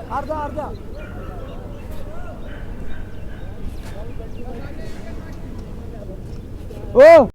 अर्धा ओ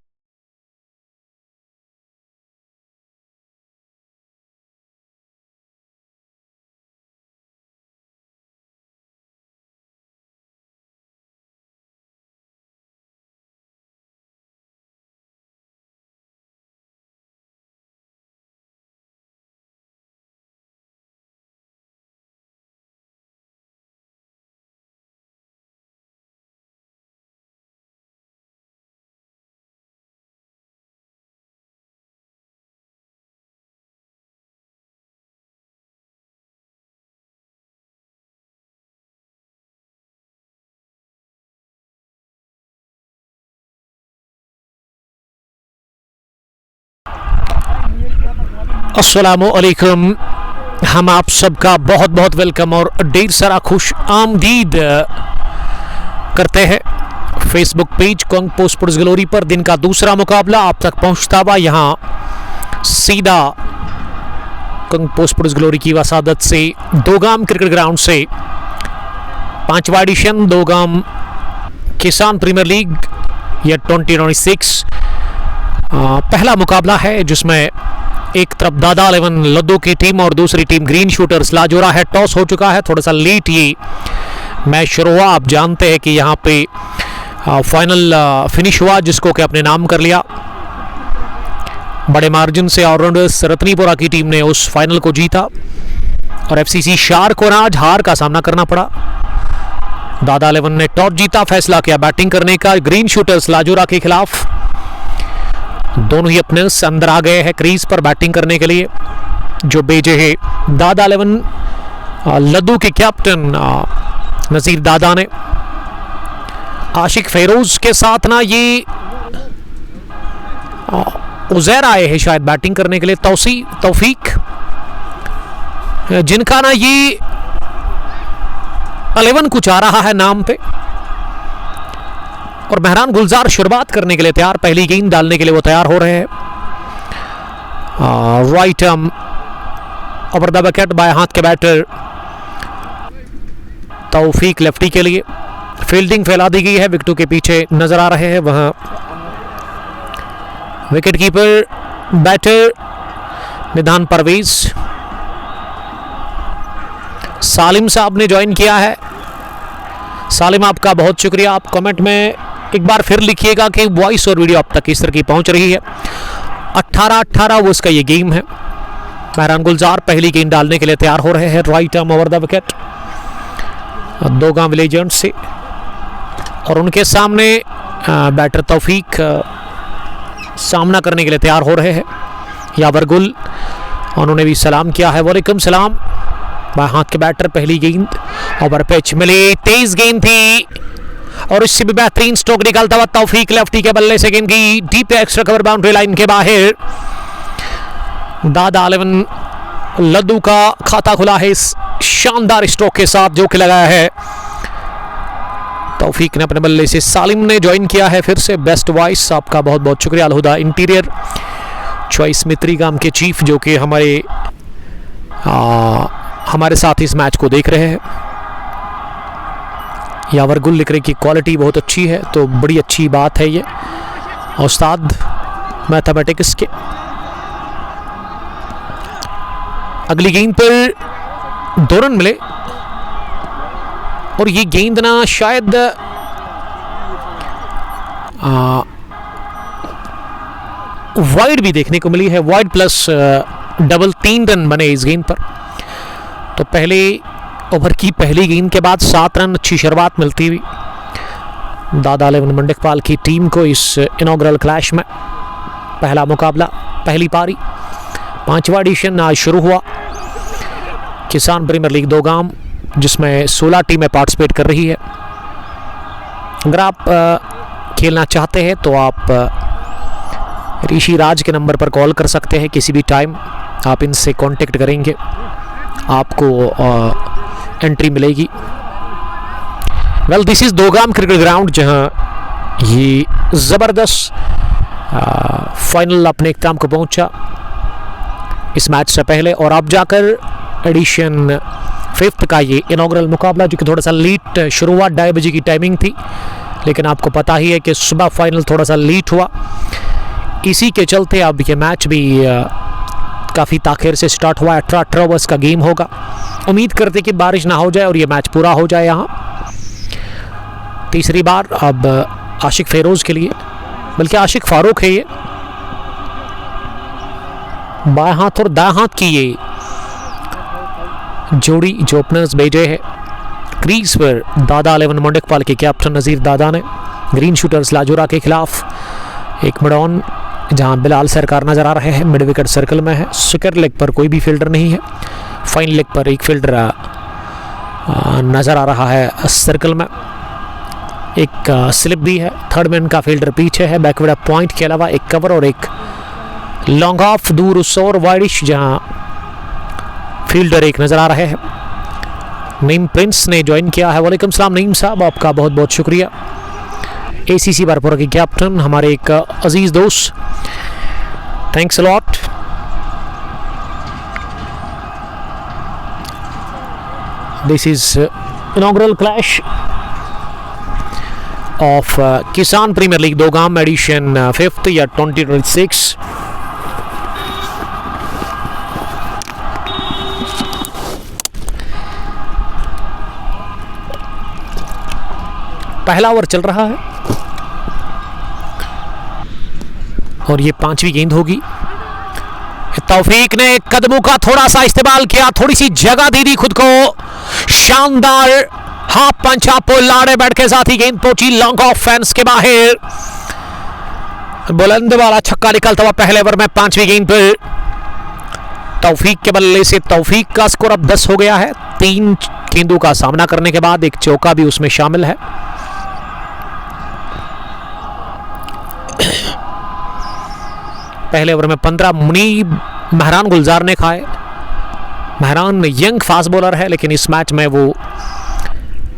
अस्सलामु अलैकुम। हम आप सबका बहुत बहुत वेलकम और ढेर सारा खुश आमदीद करते हैं फेसबुक पेज कंगपो स्पोर्ट्स ग्लोरी पर। दिन का दूसरा मुकाबला आप तक पहुंचता हुआ यहाँ सीधा कंगपो स्पोर्ट्स ग्लोरी की वसादत से दोगाम क्रिकेट ग्राउंड से 5वां एडिशन दोगाम किसान प्रीमियर लीग या 2026 पहला मुकाबला है, जिसमें एक तरफ दादा 11 लद्दू की टीम और दूसरी टीम ग्रीन शूटर्स लाजोरा है। टॉस हो चुका है, थोड़ा सा लेट ये मैच शुरू हुआ। आप जानते हैं कि यहाँ पे फाइनल फिनिश हुआ जिसको कि अपने नाम कर लिया। बड़े मार्जिन से ऑलराउंडर्स रत्नीपुरा की टीम ने उस फाइनल को जीता और एफसीसी शार को आज हार का सामना करना पड़ा। दादा 11 ने टॉस जीता, फैसला किया बैटिंग करने का ग्रीन शूटर्स लाजोरा के खिलाफ। दोनों ही अपने अंदर आ गए हैं क्रीज पर बैटिंग करने के लिए। जो भेजे है दादा 11 लद्दू के कैप्टन नजीर दादा ने। आशिक फेरोज के साथ ना ये उजैर आए हैं शायद बैटिंग करने के लिए, तौफीक, जिनका ना ये 11 कुछ आ रहा है नाम पे। और मेहरान गुलजार शुरुआत करने के लिए तैयार, पहली गेंद डालने के लिए वो तैयार हो रहे हैं। Right arm over the wicket बाएं हाथ के बैटर तौफीक लेफ्टी के लिए। फील्डिंग फैला दी गई है, विकेटों के पीछे नजर आ रहे हैं वहां विकेट कीपर बैटर निधान परवेज। सालिम साहब ने ज्वाइन किया है। सालिम आपका बहुत शुक्रिया। आप कमेंट में एक बार फिर लिखिएगा कि वॉइस और वीडियो आप तक किस तरह की पहुंच रही है। 18-18 वो उसका ये गेम है। मेहरान गुलजार पहली गेंद डालने के लिए तैयार हो रहे हैं। Right arm over the wicket Dogam legend से, और उनके सामने बैटर तौफीक सामना करने के लिए तैयार हो रहे हैं। यावर गुल, उन्होंने भी सलाम किया है। वालेकुम सलाम। बाएं हाथ के बैटर पहली गेंद ओवर पिच मिली, तेज गेंद थी और इससे भी बेहतरीन स्ट्रोक निकालता हुआ तौफीक लेफ्टी के बल्ले से गेंद की deep extra cover boundary line के बाहर। दादा 11 लद्दू का खाता खुला है इस शानदार स्ट्रोक के साथ जो कि लगाया है तौफीक ने अपने बल्ले से। सालिम ने ज्वाइन किया है फिर से। बेस्ट वॉइस आपका बहुत बहुत शुक्रिया। अलहुदा इंटीरियर चॉइस मित्री गाम के चीफ जो कि हमारे साथ इस मैच को देख रहे हैं। यावर गुल लिख रहे की क्वालिटी बहुत अच्छी है, तो बड़ी अच्छी बात है ये उस्ताद मैथमेटिक्स के। अगली गेंद पर 2 रन मिले और ये गेंद ना शायद वाइड भी देखने को मिली है। वाइड प्लस डबल 3 रन बने इस गेंद पर। तो पहले ओवर की पहली गेंद के बाद 7 रन, अच्छी शुरुआत मिलती हुई दादा 11 मंडकपाल की टीम को इस इनॉग्रल क्लैश में। पहला मुकाबला, पहली पारी, 5वां एडिशन आज शुरू हुआ। किसान प्रीमियर लीग दोगाम जिसमें 16 टीमें पार्टिसिपेट कर रही है। अगर आप खेलना चाहते हैं तो आप ऋषि राज के नंबर पर कॉल कर सकते हैं। किसी भी टाइम आप इनसे कांटेक्ट करेंगे, आपको एंट्री मिलेगी। Well, this is Dogam cricket ground, जहां ये ज़बरदस्त फाइनल अपने इख्तिताम को पहुंचा इस मैच से पहले। और अब जाकर एडिशन 5th का ये इनॉग्रल मुकाबला, जो कि थोड़ा सा लेट शुरू हुआ, 2:30 बजे की टाइमिंग थी, लेकिन आपको पता ही है कि सुबह फाइनल थोड़ा सा लेट हुआ। इसी के चलते अब ये मैच भी काफ़ी ताख़िर से स्टार्ट हुआ। 18 ओवर्स का गेम होगा। उम्मीद करते कि बारिश ना हो जाए और ये मैच पूरा हो जाए। यहाँ तीसरी बार अब आशिक फेरोज़ के लिए, बल्कि आशिक फारूक है ये, बाएं हाथ और दाएं हाथ की ये जोड़ी जो ओपनर्स भेजे है। क्रीज पर दादा 11 मंडकपाल के कैप्टन नज़ीर दादा ने ग्रीन शूटर्स लाजोरा के खिलाफ एक मिड ऑन, जहां बिलाल सरकार नज़र आ रहे हैं, मिड विकेट सर्कल में है। स्क्वायर लेग पर कोई भी फील्डर नहीं है, फाइन लेग पर एक फील्डर नज़र आ रहा है सर्कल में। एक स्लिप भी है, थर्ड मैन का फील्डर पीछे है। बैकवर्ड पॉइंट के अलावा एक कवर और एक लॉन्ग ऑफ दूर उस और वाइडिश, जहां फील्डर एक नज़र आ रहे हैं। नईम प्रिंस ने ज्वाइन किया है। वालेकुम सलाम नईम साहब, आपका बहुत बहुत शुक्रिया। ACC बारपुरा के कैप्टन, हमारे एक अजीज़ दोस्त, thanks a lot. This is inaugural clash of Kisan premier league Dogam edition 5th या 2026। पहला ओवर चल रहा है और ये 5वीं गेंद होगी। तौफीक ने कदमों का थोड़ा सा इस्तेमाल किया, थोड़ी सी जगह दे दी खुद को। शानदार हाफ पंच आपको लाड़े बैठ के साथ ही गेंद पहुंची लॉन्ग ऑफ फैंस के बाहर। बुलंद वाला छक्का निकलता हुआ पहले ओवर में 5वीं गेंद पर तौफीक के बल्ले से। तौफीक का स्कोर अब 10 हो गया है। 3 गेंदों का सामना करने के बाद एक चौका भी उसमें शामिल है। पहले ओवर में 15 मुनीब महरान गुलजार ने खाए। महरान यंग फास्ट बॉलर है, लेकिन इस मैच में वो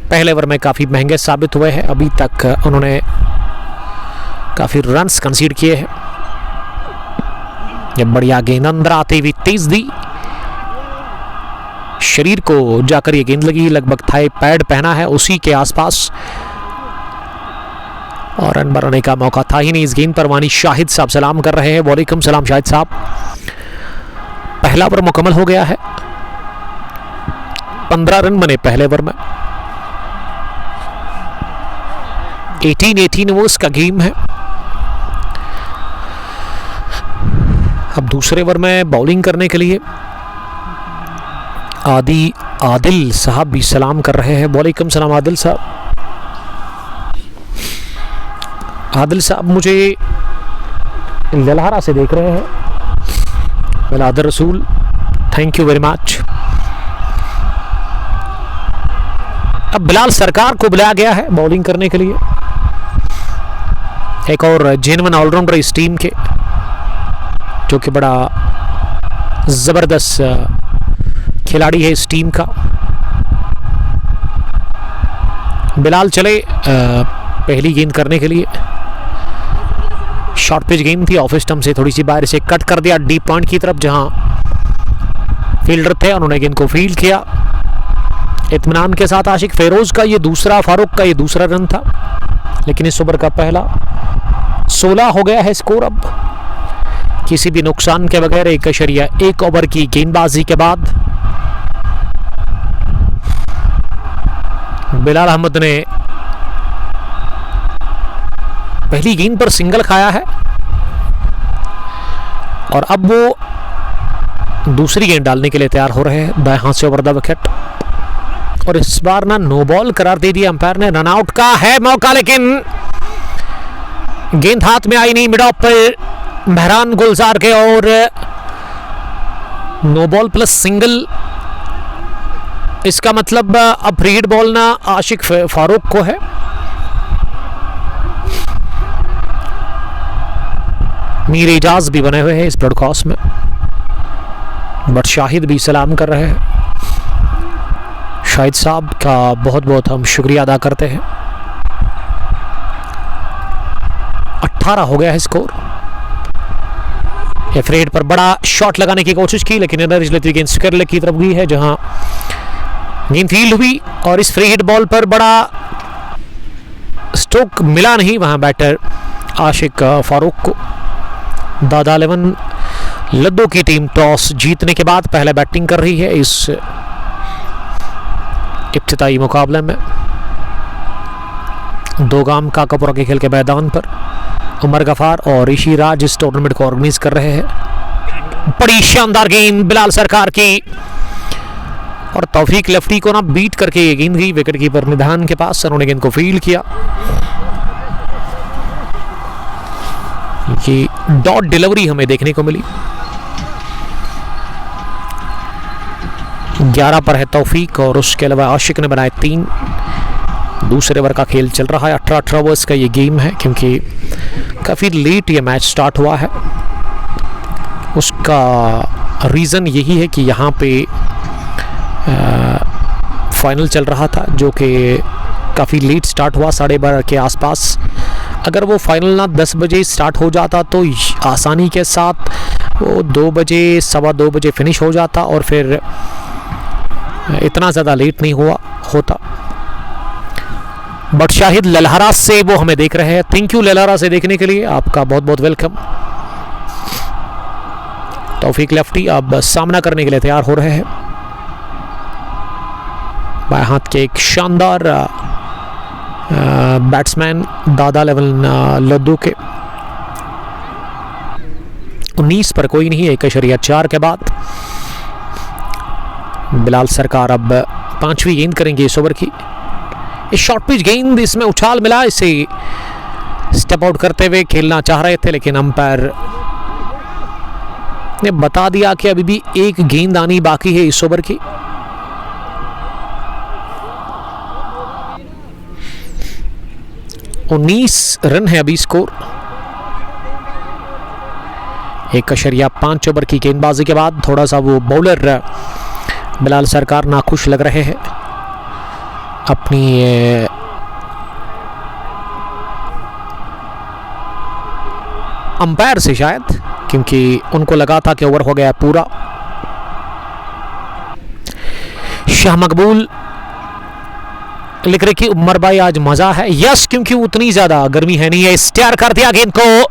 पहले ओवर में काफ़ी महंगे साबित हुए हैं। अभी तक उन्होंने काफ़ी रन्स कंसीड किए हैं। जब बढ़िया गेंद अंदर आते हुए तेज दी, शरीर को जाकर ये गेंद लगी, लगभग थाई पैड पहना है उसी के आसपास, और रन बनाने का मौका था ही नहीं। इस गेंद पर वानी शाहिद साहब सलाम कर रहे हैं। वालेकुम सलाम शाहिद साहब। पहला ओवर मुकम्मल हो गया है। 15 रन बने पहले ओवर में। 18 ओवर्स का गेम है। अब दूसरे ओवर में बॉलिंग करने के लिए आदिल साहब भी सलाम कर रहे हैं। वालेकुम सलाम आदिल साहब। आदिल साहब मुझे ललहारा से देख रहे हैं। बिलादर रसूल, थैंक यू वेरी मच। अब बिलाल सरकार को बुलाया गया है बॉलिंग करने के लिए, एक और जेन्युइन ऑलराउंडर इस टीम के, जो कि बड़ा ज़बरदस्त खिलाड़ी है इस टीम का। बिलाल चले पहली गेंद करने के लिए। शॉर्ट पिच गेंद थी, ऑफ स्टंप से थोड़ी सी बाहर से कट कर दिया डीप पॉइंट की तरफ, जहां फील्डर थे उन्होंने गेंद को फील्ड किया इत्मीनान के साथ। आशिक फेरोज़ का ये दूसरा, फारूक का ये दूसरा रन था, लेकिन इस ओवर का पहला। 16 हो गया है स्कोर अब, किसी भी नुकसान के बगैर 1 ओवर की गेंदबाजी के बाद बिलाल अहमद ने पहली गेंद पर सिंगल खाया है और अब वो दूसरी गेंद डालने के लिए तैयार हो रहे हैं दाएं हाथ से ओवर द विकेट। और इस बार ना नो बॉल करार दे दिया अंपायर ने। रन आउट का है मौका, लेकिन गेंद हाथ में आई नहीं। मिड ऑफ पर महरान गुलजार के और नो बॉल प्लस सिंगल। इसका मतलब अब रीड बॉल ना आशिक फारूक को है। मीर एजाज भी बने हुए हैं इस ब्रॉडकास्ट में, बट शाहिद भी सलाम कर रहे हैं। शाहिद साहब का बहुत बहुत हम शुक्रिया अदा करते हैं। 18 हो गया है स्कोर। एफरेड पर बड़ा शॉट लगाने की कोशिश की, लेकिन इधर लेती गेंद स्क्वायर की तरफ गई है, जहां गेंद फील्ड हुई और इस फ्री हिट बॉल पर बड़ा स्ट्रोक मिला नहीं वहां बैटर आशिक फारूक को। दादा 11 लद्दू की टीम टॉस जीतने के बाद पहले बैटिंग कर रही है इस इब्तिदाई मुकाबले में। दोगाम काकापुरा के खेल के मैदान पर उमर गफार और ऋषि राज इस टूर्नामेंट को ऑर्गेनाइज कर रहे हैं। बड़ी शानदार गेंद बिलाल सरकार की, और तौफीक लेफ्टी को ना बीट करके ये गेंद गई विकेट कीपर निधान के पास। उन्होंने गेंद को फील्ड किया। ये डॉट डिलीवरी हमें देखने को मिली। 11 पर है तौफीक और उसके अलावा आशिक ने बनाए 3। दूसरे ओवर का खेल चल रहा है। 18 ओवर्स का ये गेम है, क्योंकि काफ़ी लेट ये मैच स्टार्ट हुआ है। उसका रीज़न यही है कि यहाँ पे फाइनल चल रहा था, जो कि काफ़ी लेट स्टार्ट हुआ 12:30 के आसपास। अगर वो फाइनल ना 10 बजे स्टार्ट हो जाता तो आसानी के साथ वो 2 बजे 2:15 बजे फिनिश हो जाता, और फिर इतना ज़्यादा लेट नहीं होता। बट शाहिद ललहरा से वो हमें देख रहे हैं। थैंक यू ललहरा से देखने के लिए, आपका बहुत बहुत वेलकम। तौफीक लेफ्टी अब सामना करने के लिए तैयार हो रहे हैं। बाएं हाथ के एक शानदार बैट्समैन दादा 11 लद्दू के। 19 पर कोई नहीं, 1.4 के बाद बिलाल सरकार अब 5वीं गेंद करेंगे इस ओवर की। इस शॉर्ट पिच गेंद, इसमें उछाल मिला, इसे स्टेप आउट करते हुए खेलना चाह रहे थे, लेकिन अंपायर ने बता दिया कि अभी भी एक गेंद आनी बाकी है इस ओवर की। और 19 रन है अभी स्कोर। 1.5 ओवर की गेंदबाजी के बाद थोड़ा सा वो बॉलर बिलाल सरकार नाखुश लग रहे हैं अपनी अंपायर से, शायद क्योंकि उनको लगा था कि ओवर हो गया पूरा। शाह मकबूल लिख रहे कि उमर भाई आज मजा है। यस, क्योंकि उतनी ज्यादा गर्मी है नहीं है। स्टेयर कर दिया गेंद को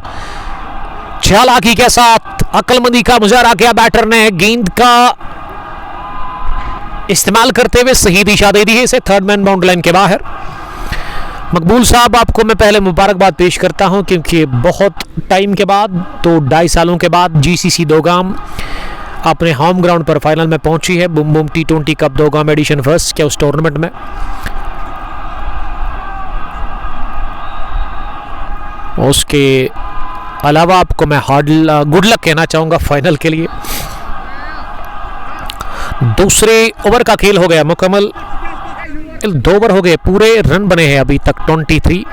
चालाकी के साथ, अक्लमंदी का मुजाहरा किया बैटर ने। गेंद का इस्तेमाल करते हुए सही दिशा दे दी है इसे थर्ड मैन बाउंड्री लाइन के बाहर। मकबूल साहब, आपको मैं पहले मुबारकबाद पेश करता हूं, क्योंकि बहुत टाइम के बाद, तो 2.5 सालों के बाद जीसीसी दोगाम अपने होम ग्राउंड पर फाइनल में पहुंची है। Bum Bum T20 cup दोगाम addition first के उस टूर्नामेंट में। उसके अलावा आपको मैं गुड लक कहना चाहूंगा फाइनल के लिए। दूसरे ओवर का खेल हो गया मुकम्मल। 2 ओवर हो गए पूरे, रन बने हैं अभी तक 23।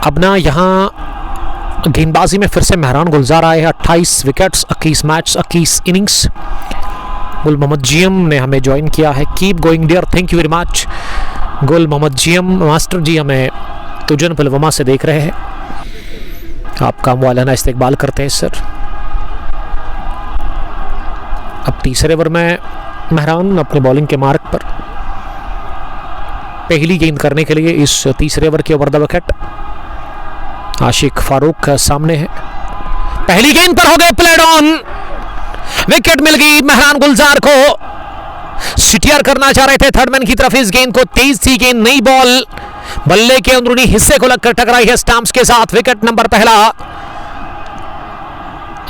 अब ना यहां गेंदबाजी में फिर से मेहरान गुलजार आए हैं। 28 विकेट्स, 21 मैच, 21 इनिंग्स। गुल मोहम्मद जीएम ने हमें ज्वाइन किया है। Keep going dear, thank you very much. Gul Mohammad GM master जी हमें तुजन पुलवामा से देख रहे हैं। आपका मौलाना इस्तकबाल करते हैं सर। अब तीसरे ओवर में मेहरान अपने बॉलिंग के मार्क पर, पहली गेंद करने के लिए इस तीसरे ओवर के ओवर द विकेट आशिक फारूक सामने है। पहली गेंद पर हो गए प्लेड ऑन, विकेट मिल गई मेहरान गुलजार को। सिटियर करना चाह रहे थे थर्ड मैन की तरफ इस गेंद को। तेज सी गेंद, नई बॉल बल्ले के अंदरूनी हिस्से को लगकर टकराई है स्टंप्स के साथ। विकेट नंबर पहला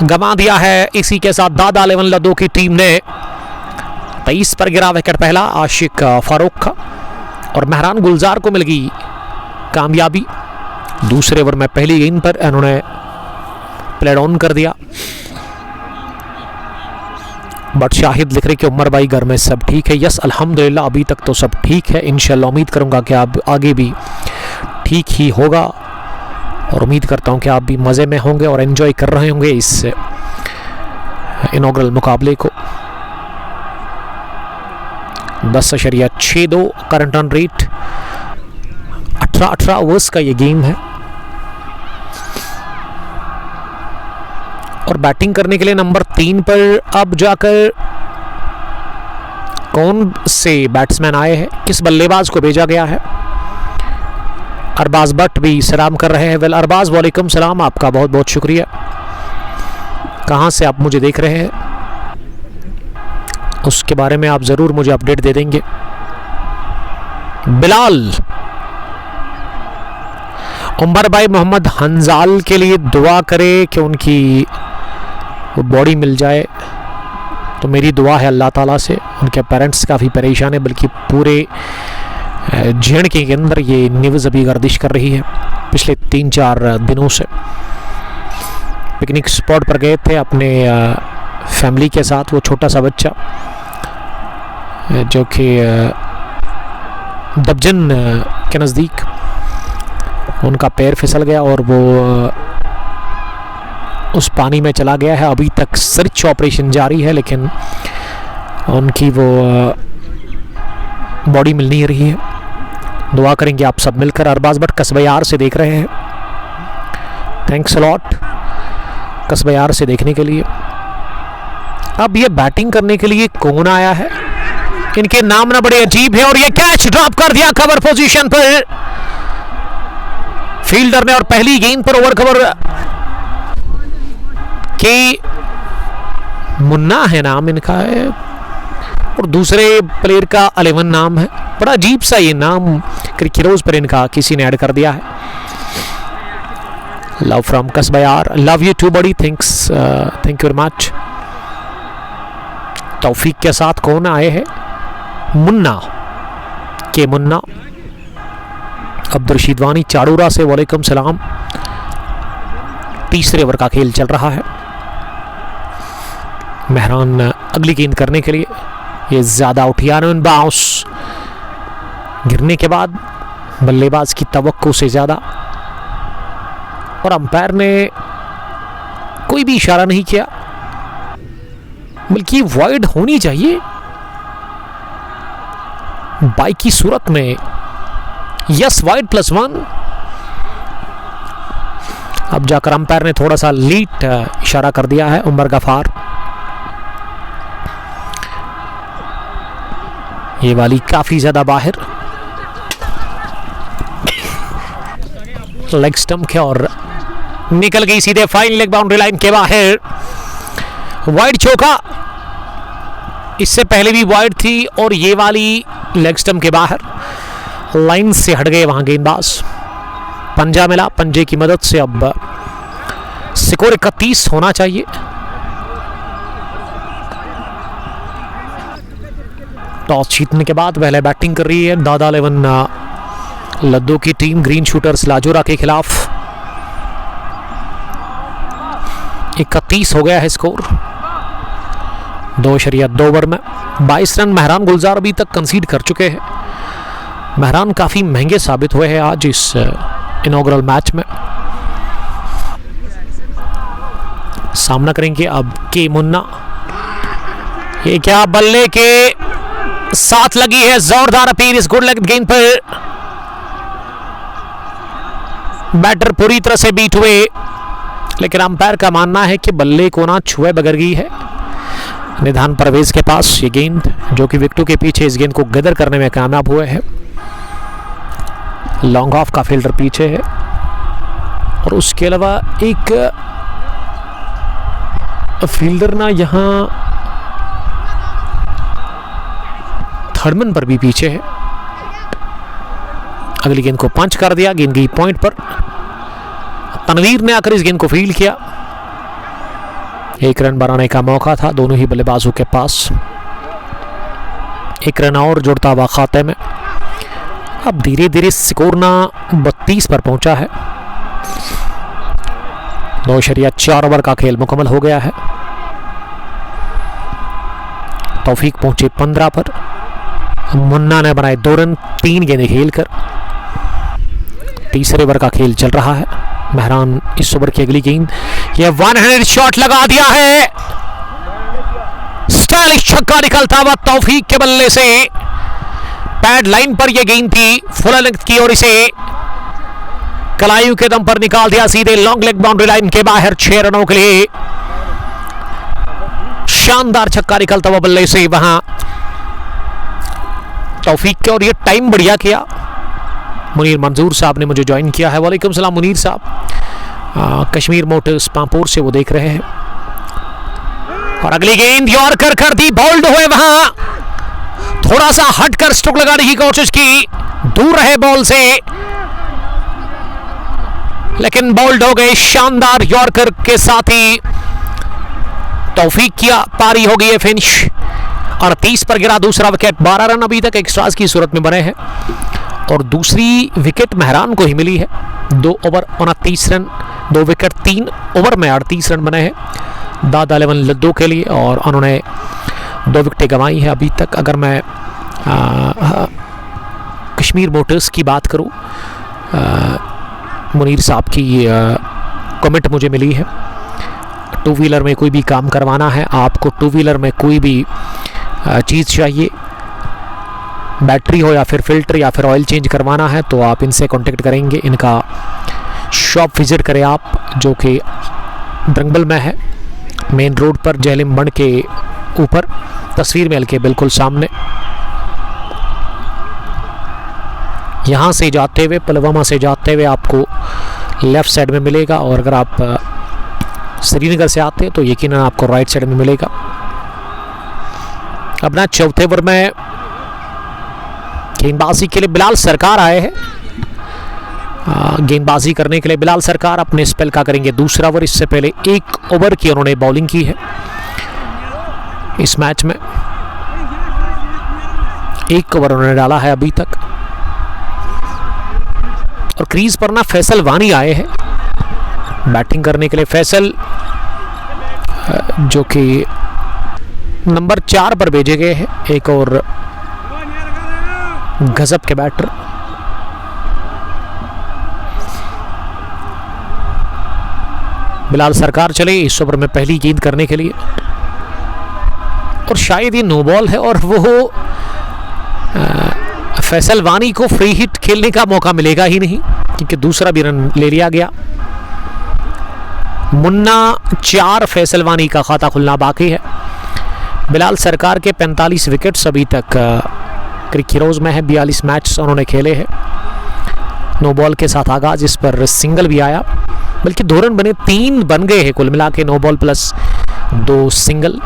गंवा दिया है। इसी के साथ दादा 11 लद्दू की टीम ने 23 पर गिरा विकेट पहला आशिक फारूक का, और मेहरान गुलजार को मिल गई कामयाबी। दूसरे ओवर में पहली गेंद पर इन्होंने प्लेड ऑन कर दिया। बट शाहिद लिख रहे कि उमर भाई घर में सब ठीक है। यस, अल्हम्दुलिल्लाह अभी तक तो सब ठीक है। इंशाल्लाह उम्मीद करूंगा कि आप आगे भी ठीक ही होगा और उम्मीद करता हूं कि आप भी मज़े में होंगे और एंजॉय कर रहे होंगे इस इनॉग्रल मुकाबले को। 10.62 करंट रन रेट, 18 ओवर्स का ये गेम है और बैटिंग करने के लिए नंबर 3 पर अब जाकर कौन से बैट्समैन आए हैं, किस बल्लेबाज को भेजा गया है। अरबाज भट्ट भी सलाम कर रहे हैं। वेल अरबाज, वालेकुम सलाम, आपका बहुत बहुत शुक्रिया। कहाँ से आप मुझे देख रहे हैं उसके बारे में आप ज़रूर मुझे अपडेट दे देंगे। बिलाल, उमर भाई मोहम्मद हंजाल के लिए दुआ करें कि उनकी बॉडी मिल जाए, तो मेरी दुआ है अल्लाह ताला से। उनके पेरेंट्स काफ़ी परेशान है, बल्कि पूरे जे&के के अंदर ये न्यूज़ अभी गर्दिश कर रही है पिछले 3-4 दिनों से। पिकनिक स्पॉट पर गए थे अपने फैमिली के साथ, वो छोटा सा बच्चा जो कि दबजन के नज़दीक उनका पैर फिसल गया और वो उस पानी में चला गया है। अभी तक सर्च ऑपरेशन जारी है, लेकिन उनकी वो बॉडी मिल नहीं रही है। दुआ करेंगे आप सब मिलकर। अरबाज भट्ट कस्बे यार से देख रहे हैं, थैंक्स अलॉट कस्बे यार से देखने के लिए। अब ये बैटिंग करने के लिए कौन आया है, इनके नाम ना बड़े अजीब है। और ये कैच ड्रॉप कर दिया कवर पोजीशन पर फील्डर ने और पहली गेंद पर ओवर कवर के मुन्ना है नाम इनका है और दूसरे प्लेयर का 11 नाम है। बड़ा अजीब सा ये नाम क्रिकेरोज पर इनका किसी ने ऐड कर दिया है। Love from Kasbayar, love you too buddy, thanks, thank you very much. Taufeeq के साथ कौन आए हैं, मुन्ना के मुन्ना। अब्दुल रशीद वानी चाड़ूरा से वालेकुम सलाम। तीसरे ओवर का खेल चल रहा है। मेहरान अगली गेंद करने के लिए, ये ज्यादा उठिया बाउंस गिरने के बाद बल्लेबाज की तवक्को से ज्यादा, और अंपायर ने कोई भी इशारा नहीं किया, बल्कि वाइड होनी चाहिए बाई की सूरत में। Yes, wide +1। अब जाकर अंपायर ने थोड़ा सा लीट इशारा कर दिया है। उमर गफार, ये वाली काफी ज्यादा बाहर लेग स्टंप के और निकल गई सीधे फाइन लेग बाउंड्री लाइन के बाहर। वाइड चौका, इससे पहले भी वाइड थी और ये वाली लेग स्टंप के बाहर लाइन से हट गए वहां गेंदबाज। पंजा मिला, पंजे की मदद से अब स्कोर 31 होना चाहिए। टॉस जीतने के बाद पहले बैटिंग कर रही है दादा 11 लद्दू की टीम ग्रीन शूटर्स लाजोरा के खिलाफ। 31 हो गया है स्कोर 2.2 ओवर में। 22 रन मेहरान गुलजार अभी तक कंसीड कर चुके हैं। मेहरान काफी महंगे साबित हुए हैं आज इस इनॉग्रल मैच में। सामना करेंगे अब के मुन्ना। ये क्या बल्ले के साथ लगी है जोरदार अपील इस गुड लेग गेंद पर। बैटर पूरी तरह से बीट हुए, लेकिन अंपायर का मानना है कि बल्ले को ना छुए बगैर गई है निधान परवेज के पास ये गेंद, जो कि विकेटों के पीछे इस गेंद को गदर करने में कामयाब हुए हैं। लॉन्ग ऑफ का फील्डर पीछे है और उसके अलावा एक फील्डर ना यहां थर्डमैन पर भी पीछे है। अगली गेंद को पंच कर दिया, गेंद गई पॉइंट पर। तनवीर ने आकर इस गेंद को फील्ड किया। 1 रन बनाने का मौका था दोनों ही बल्लेबाजों के पास। 1 रन और जुड़ता हुआ खाते में। अब धीरे धीरे स्कोर ना 32 पर पहुंचा है। 2.4 ओवर का खेल मुकम्मल हो गया है। तौफीक पहुंचे 15 पर। मुन्ना ने बनाए 2 रन 3 गेंदें खेलकर। तीसरे ओवर का खेल चल रहा है। मेहरान इस ओवर की अगली गेंद, ये वन हैंडेड शॉट लगा दिया है, स्टाइलिश छक्का निकलता हुआ तौफीक के बल्ले से। पैड लाइन पर यह गेंद थी फुल लेंथ की और इसे कलायु के दम पर निकाल दिया सीधे लॉन्ग लेग बाउंड्री लाइन के बाहर 6 रनों के लिए। शानदार छक्का निकलता हुआ बल्ले से वहां तौफीक के, और ये टाइम बढ़िया किया। मुनीर मंजूर साहब ने मुझे ज्वाइन किया है। वालेकुम सलाम मुनीर साहब, कश्मीर मोटर्स पांपोर से वो देख रहे हैं। और अगली गेंद यॉर्कर कर दी, बोल्ड हुए वहां, थोड़ा सा हटकर स्ट्रोक लगाने की कोशिश की, दूर रहे बॉल से लेकिन बोल्ड हो गए। शानदार यॉर्कर के साथ ही तौफीक किया, पारी हो गई है फिनिश। 38 पर गिरा दूसरा विकेट। 12 रन अभी तक एक्स्ट्रास की सूरत में बने हैं और दूसरी विकेट मेहरान को ही मिली है। 2 ओवर 29 रन, 2 विकेट 3 ओवर में 38 रन बने हैं दादा 11 लद्दू के लिए, और उन्होंने 2 विकेटें गंवाई है अभी तक। अगर मैं कश्मीर मोटर्स की बात करूं, मुनीर साहब की कमेंट मुझे मिली है, 2 व्हीलर में कोई भी काम करवाना है, आपको 2 व्हीलर में कोई भी चीज़ चाहिए, बैटरी हो या फिर फिल्टर या फिर ऑयल चेंज करवाना है, तो आप इनसे कांटेक्ट करेंगे। इनका शॉप विजिट करें आप, जो कि द्रंगबल में है, मेन रोड पर जहलिम बंड के ऊपर, तस्वीर में हल्के बिल्कुल सामने। यहाँ से जाते हुए, पुलवामा से जाते हुए आपको लेफ़्ट साइड में मिलेगा, और अगर आप श्रीनगर से आते हैं तो यकीनन आपको राइट साइड में मिलेगा। अपना चौथे ओवर में गेंदबाजी के लिए बिलाल सरकार आए हैं। गेंदबाजी करने के लिए बिलाल सरकार अपने स्पेल का करेंगे दूसरा ओवर। इससे पहले 1 ओवर की उन्होंने बॉलिंग की है इस मैच में। 1 ओवर उन्होंने डाला है अभी तक। और क्रीज पर ना फैसल वानी आए हैं बैटिंग करने के लिए। फैसल जो कि नंबर 4 पर भेजे गए हैं, एक और गजब के बैटर। बिलाल सरकार चले इस ओवर में पहली गेंद करने के लिए, और शायद ये नो बॉल है और वो फैसल वानी को फ्री हिट खेलने का मौका मिलेगा ही नहीं, क्योंकि दूसरा भी रन ले लिया गया। मुन्ना 4, फैसल वानी का खाता खुलना बाकी है। बिलाल सरकार के 45 विकेट्स अभी तक क्रिक हीरोज में है। 42 मैच उन्होंने खेले हैं। नो बॉल के साथ आगाज, इस पर सिंगल भी आया, बल्कि 2 रन बने, 3 बन गए हैं कुल मिला के, no ball plus 2 single,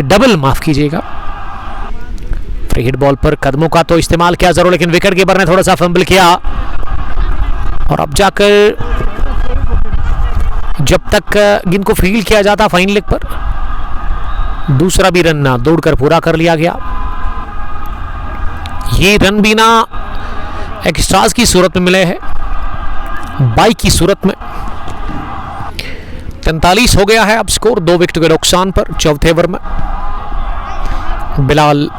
double माफ कीजिएगा। फ्री हिट बॉल पर कदमों का तो इस्तेमाल किया जरूर, लेकिन विकेट कीपर ने थोड़ा सा फंबल किया, और अब जाकर जब तक गेंद को फील्ड किया जाता फाइन लेग पर, दूसरा भी रन दौड़कर पूरा कर लिया गया। ये रन भी ना एक्स्ट्रास की सूरत में मिले हैं, बाई की सूरत में। 43 हो गया है अब स्कोर, 2 विकेट के नुकसान पर चौथे ओवर में। बिलाल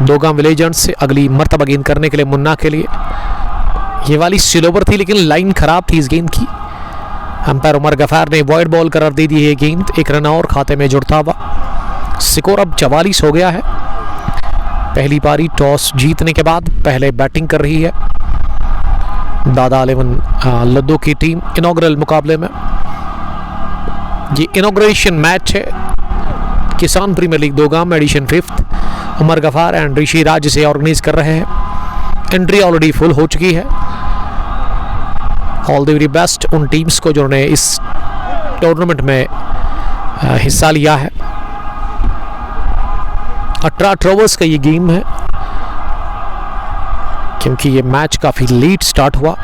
दोगाम विलेजेंड्स से अगली मर्तबा गेंद करने के लिए मुन्ना के लिए। ये वाली स्लोवर थी, लेकिन लाइन खराब थी इस गेंद की। अंपायर उमर गफार ने वॉइड बॉल करार दे दी है गेंद। 1 रन और खाते में जुड़ता हुआ। स्कोर अब 44 हो गया है। पहली पारी टॉस जीतने के बाद पहले बैटिंग कर रही है दादा 11 लद्दू की टीम इनॉग्रल मुकाबले में। ये इनॉग्रेशन मैच है Kisan premier league Dogam edition 5th। Umar Gaffar and Rishi Raj से ऑर्गेनाइज कर रहे हैं। एंट्री ऑलरेडी फुल हो चुकी है। ऑल द वेरी बेस्ट उन टीम्स को जिन्होंने इस टूर्नामेंट में हिस्सा लिया है। 18 ओवर्स का ये गेम है, क्योंकि ये मैच काफ़ी लेट स्टार्ट हुआ।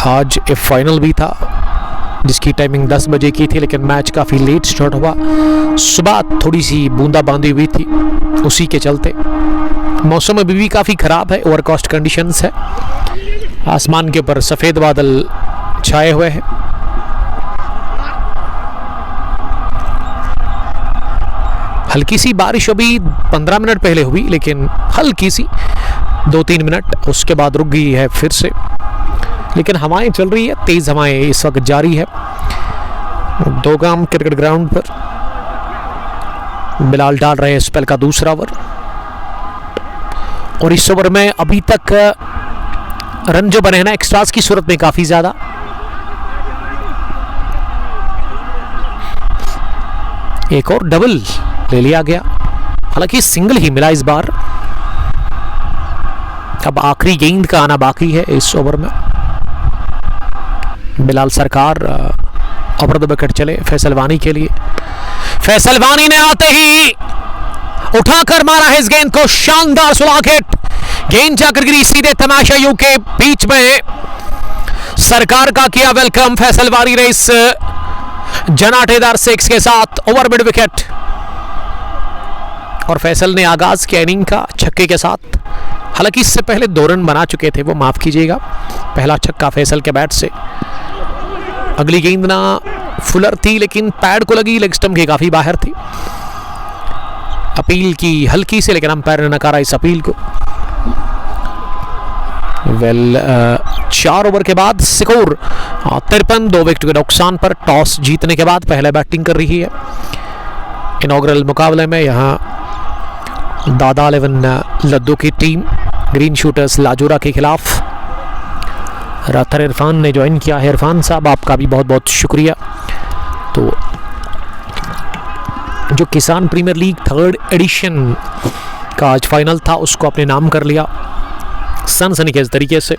आज एक फाइनल भी था जिसकी टाइमिंग 10 बजे की थी, लेकिन मैच काफ़ी लेट स्टार्ट हुआ। सुबह थोड़ी सी बूंदाबांदी हुई थी, उसी के चलते मौसम अभी भी काफ़ी ख़राब है। ओवरकास्ट कंडीशंस है। आसमान के ऊपर सफ़ेद बादल छाए हुए हैं। हल्की सी बारिश अभी 15 मिनट पहले हुई, लेकिन हल्की सी, 2-3 मिनट, उसके बाद रुक गई है फिर से, लेकिन हवाएं चल रही है, तेज हवाएं इस वक्त जारी है। दोगाम क्रिकेट ग्राउंड पर बिलाल डाल रहे हैं स्पेल का दूसरा ओवर, और इस ओवर में अभी तक रन जो बने हैं ना एक्स्ट्रास की सूरत में काफी ज्यादा। एक और डबल ले लिया गया, हालांकि सिंगल ही मिला इस बार। अब आखिरी गेंद का आना बाकी है इस ओवर में। बिलाल सरकार ओवर द विकेट चले फैसल वानी के लिए। फैसल वानी ने आते ही उठाकर मारा है इस गेंद को, शानदार सुलह हिट, गेंद जाकर गिरी सीधे तमाशाइयों के बीच में। सरकार का किया वेलकम फैसल वानी ने इस जनाटेदार सिक्स के साथ ओवर मिड विकेट, और फैसल ने आगाज किया इनिंग का छक्के के साथ। हालांकि इससे पहले 2 रन बना चुके थे वो, माफ कीजिएगा। पहला छक्का फैसल के बैट से। अगली गेंद ना फुलर थी, लेकिन पैड को लगी, लेग स्टंप के काफी बाहर थी। अपील की हल्की से, लेकिन अंपायर ने नकारा इस अपील को। 4 ओवर के बाद स्कोर 53, 2 विकेट के नुकसान पर। टॉस जीतने के बाद पहले बैटिंग कर रही है इनॉग्रल मुकाबले में यहाँ दादा 11 लद्दू की टीम ग्रीन शूटर्स लाजोरा के खिलाफ। राथर इरफान ने ज्वाइन किया है। इरफान साहब आपका भी बहुत बहुत शुक्रिया। तो जो किसान प्रीमियर लीग 3rd एडिशन का आज फाइनल था उसको अपने नाम कर लिया सनसनीखेज तरीके से।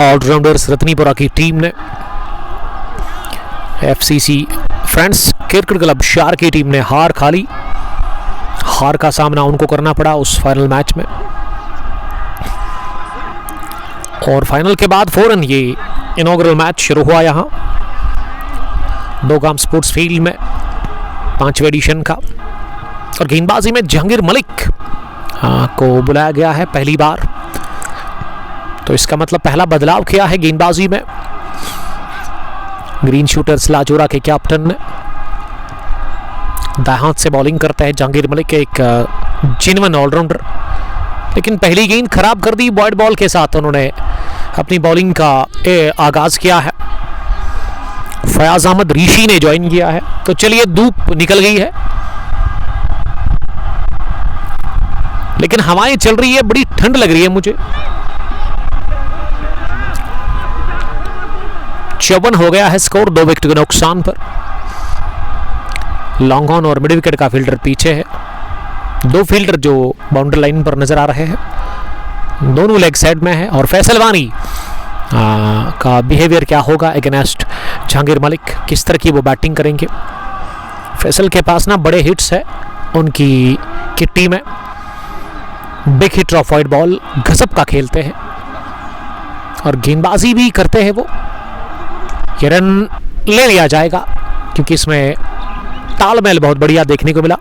ऑलराउंडर्स रत्नीपुरा की टीम ने एफसीसी फ्रेंड्स क्रिकेट क्लब शार की टीम ने हार खा ली। हार का सामना उनको करना पड़ा उस फाइनल मैच में, और फाइनल के बाद फौरन ये इनॉग्रल मैच शुरू हुआ यहाँ दोगाम स्पोर्ट्स फील्ड में 5वें एडिशन का। और गेंदबाजी में जहांगीर मलिक को बुलाया गया है पहली बार, तो इसका मतलब पहला बदलाव किया है गेंदबाजी में ग्रीन शूटर्स लाजोरा के कैप्टन ने। दाएं हाथ से बॉलिंग करते हैं जहांगीर मलिक, एक जेन्युइन ऑलराउंडर, लेकिन पहली गेंद खराब कर दी। वाइड बॉल के साथ उन्होंने अपनी बॉलिंग का आगाज किया है। फयाज अहमद ऋषि ने ज्वाइन किया है। तो चलिए, धूप निकल गई है, लेकिन हवाएं चल रही है, बड़ी ठंड लग रही है मुझे। 54 हो गया है स्कोर, 2 विकेट के नुकसान पर। लॉन्ग ऑन और मिड विकेट का फील्डर पीछे है। 2 फील्डर जो बाउंड्री लाइन पर नजर आ रहे हैं, दोनों लेग साइड में है। और फैसल वानी का बिहेवियर क्या होगा अगेंस्ट जहांगीर मलिक, किस तरह की वो बैटिंग करेंगे। फैसल के पास ना बड़े हिट्स है उनकी किट्टी में, big hit of wide ball गजब का खेलते हैं और गेंदबाजी भी करते हैं वो। ये रन ले लिया जाएगा क्योंकि इसमें तालमेल बहुत बढ़िया देखने को मिला।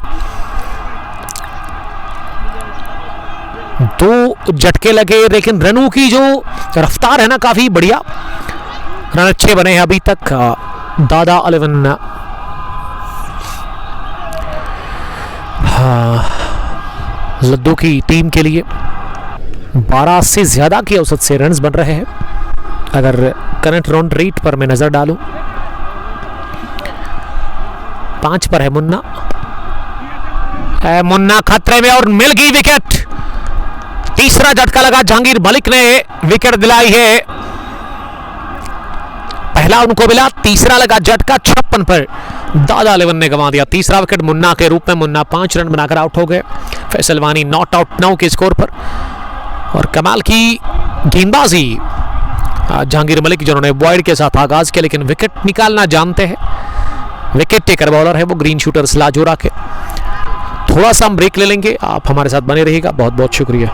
2 झटके लगे, लेकिन रनों की जो रफ्तार है ना काफी बढ़िया, रन अच्छे बने हैं अभी तक। दादा 11 लद्दू की टीम के लिए 12 से ज्यादा की औसत से रन्स बन रहे हैं। अगर करंट रन रेट पर मैं नजर डालूं, 5 पर है मुन्ना। मुन्ना खतरे में और मिल गई विकेट। तीसरा झटका लगा, जहांगीर मलिक ने विकेट दिलाई है। पहला उनको मिला, तीसरा लगा झटका 56 पर। दादा 11 ने गंवा दिया तीसरा विकेट मुन्ना के रूप में। मुन्ना 5 रन बनाकर आउट हो गए। फैसल वानी नॉट आउट 9 के स्कोर पर। और कमाल की गेंदबाजी जहांगीर मलिक, जिन्होंने बॉयड के साथ आगाज किया, लेकिन विकेट निकालना जानते हैं। विकेट टेकर बॉलर है वो ग्रीन शूटर्स लाजोरा के। थोड़ा सा हम ब्रेक ले लेंगे, आप हमारे साथ बने रहिएगा। बहुत बहुत शुक्रिया।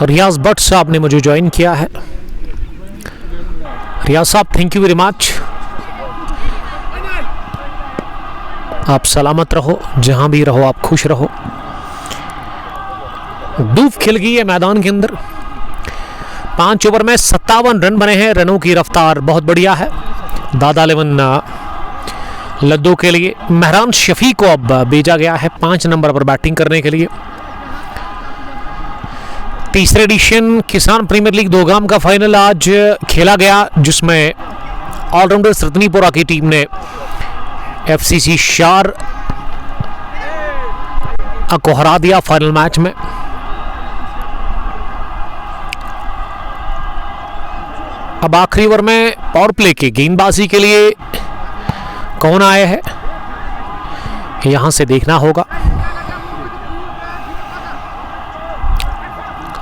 रियाज भट्ट साहब ने मुझे ज्वाइन किया है। रियाज साहब थैंक यू वेरी मच। आप सलामत रहो, जहां भी रहो आप खुश रहो। धूप खिल गई है मैदान के अंदर। 5 ओवर में 57 रन बने हैं। रनों की रफ्तार बहुत बढ़िया है। दादा 11 लद्दू के लिए महरान शफी को अब भेजा गया है 5 नंबर पर बैटिंग करने के लिए। तीसरे एडिशन किसान प्रीमियर लीग दोगाम का फाइनल आज खेला गया, जिसमें ऑलराउंडर रतनीपुरा की टीम ने एफसीसी शार को हरा दिया फाइनल मैच में। अब आखिरी ओवर में पावर प्ले के गेंदबाजी के लिए कौन आए हैं यहां से देखना होगा।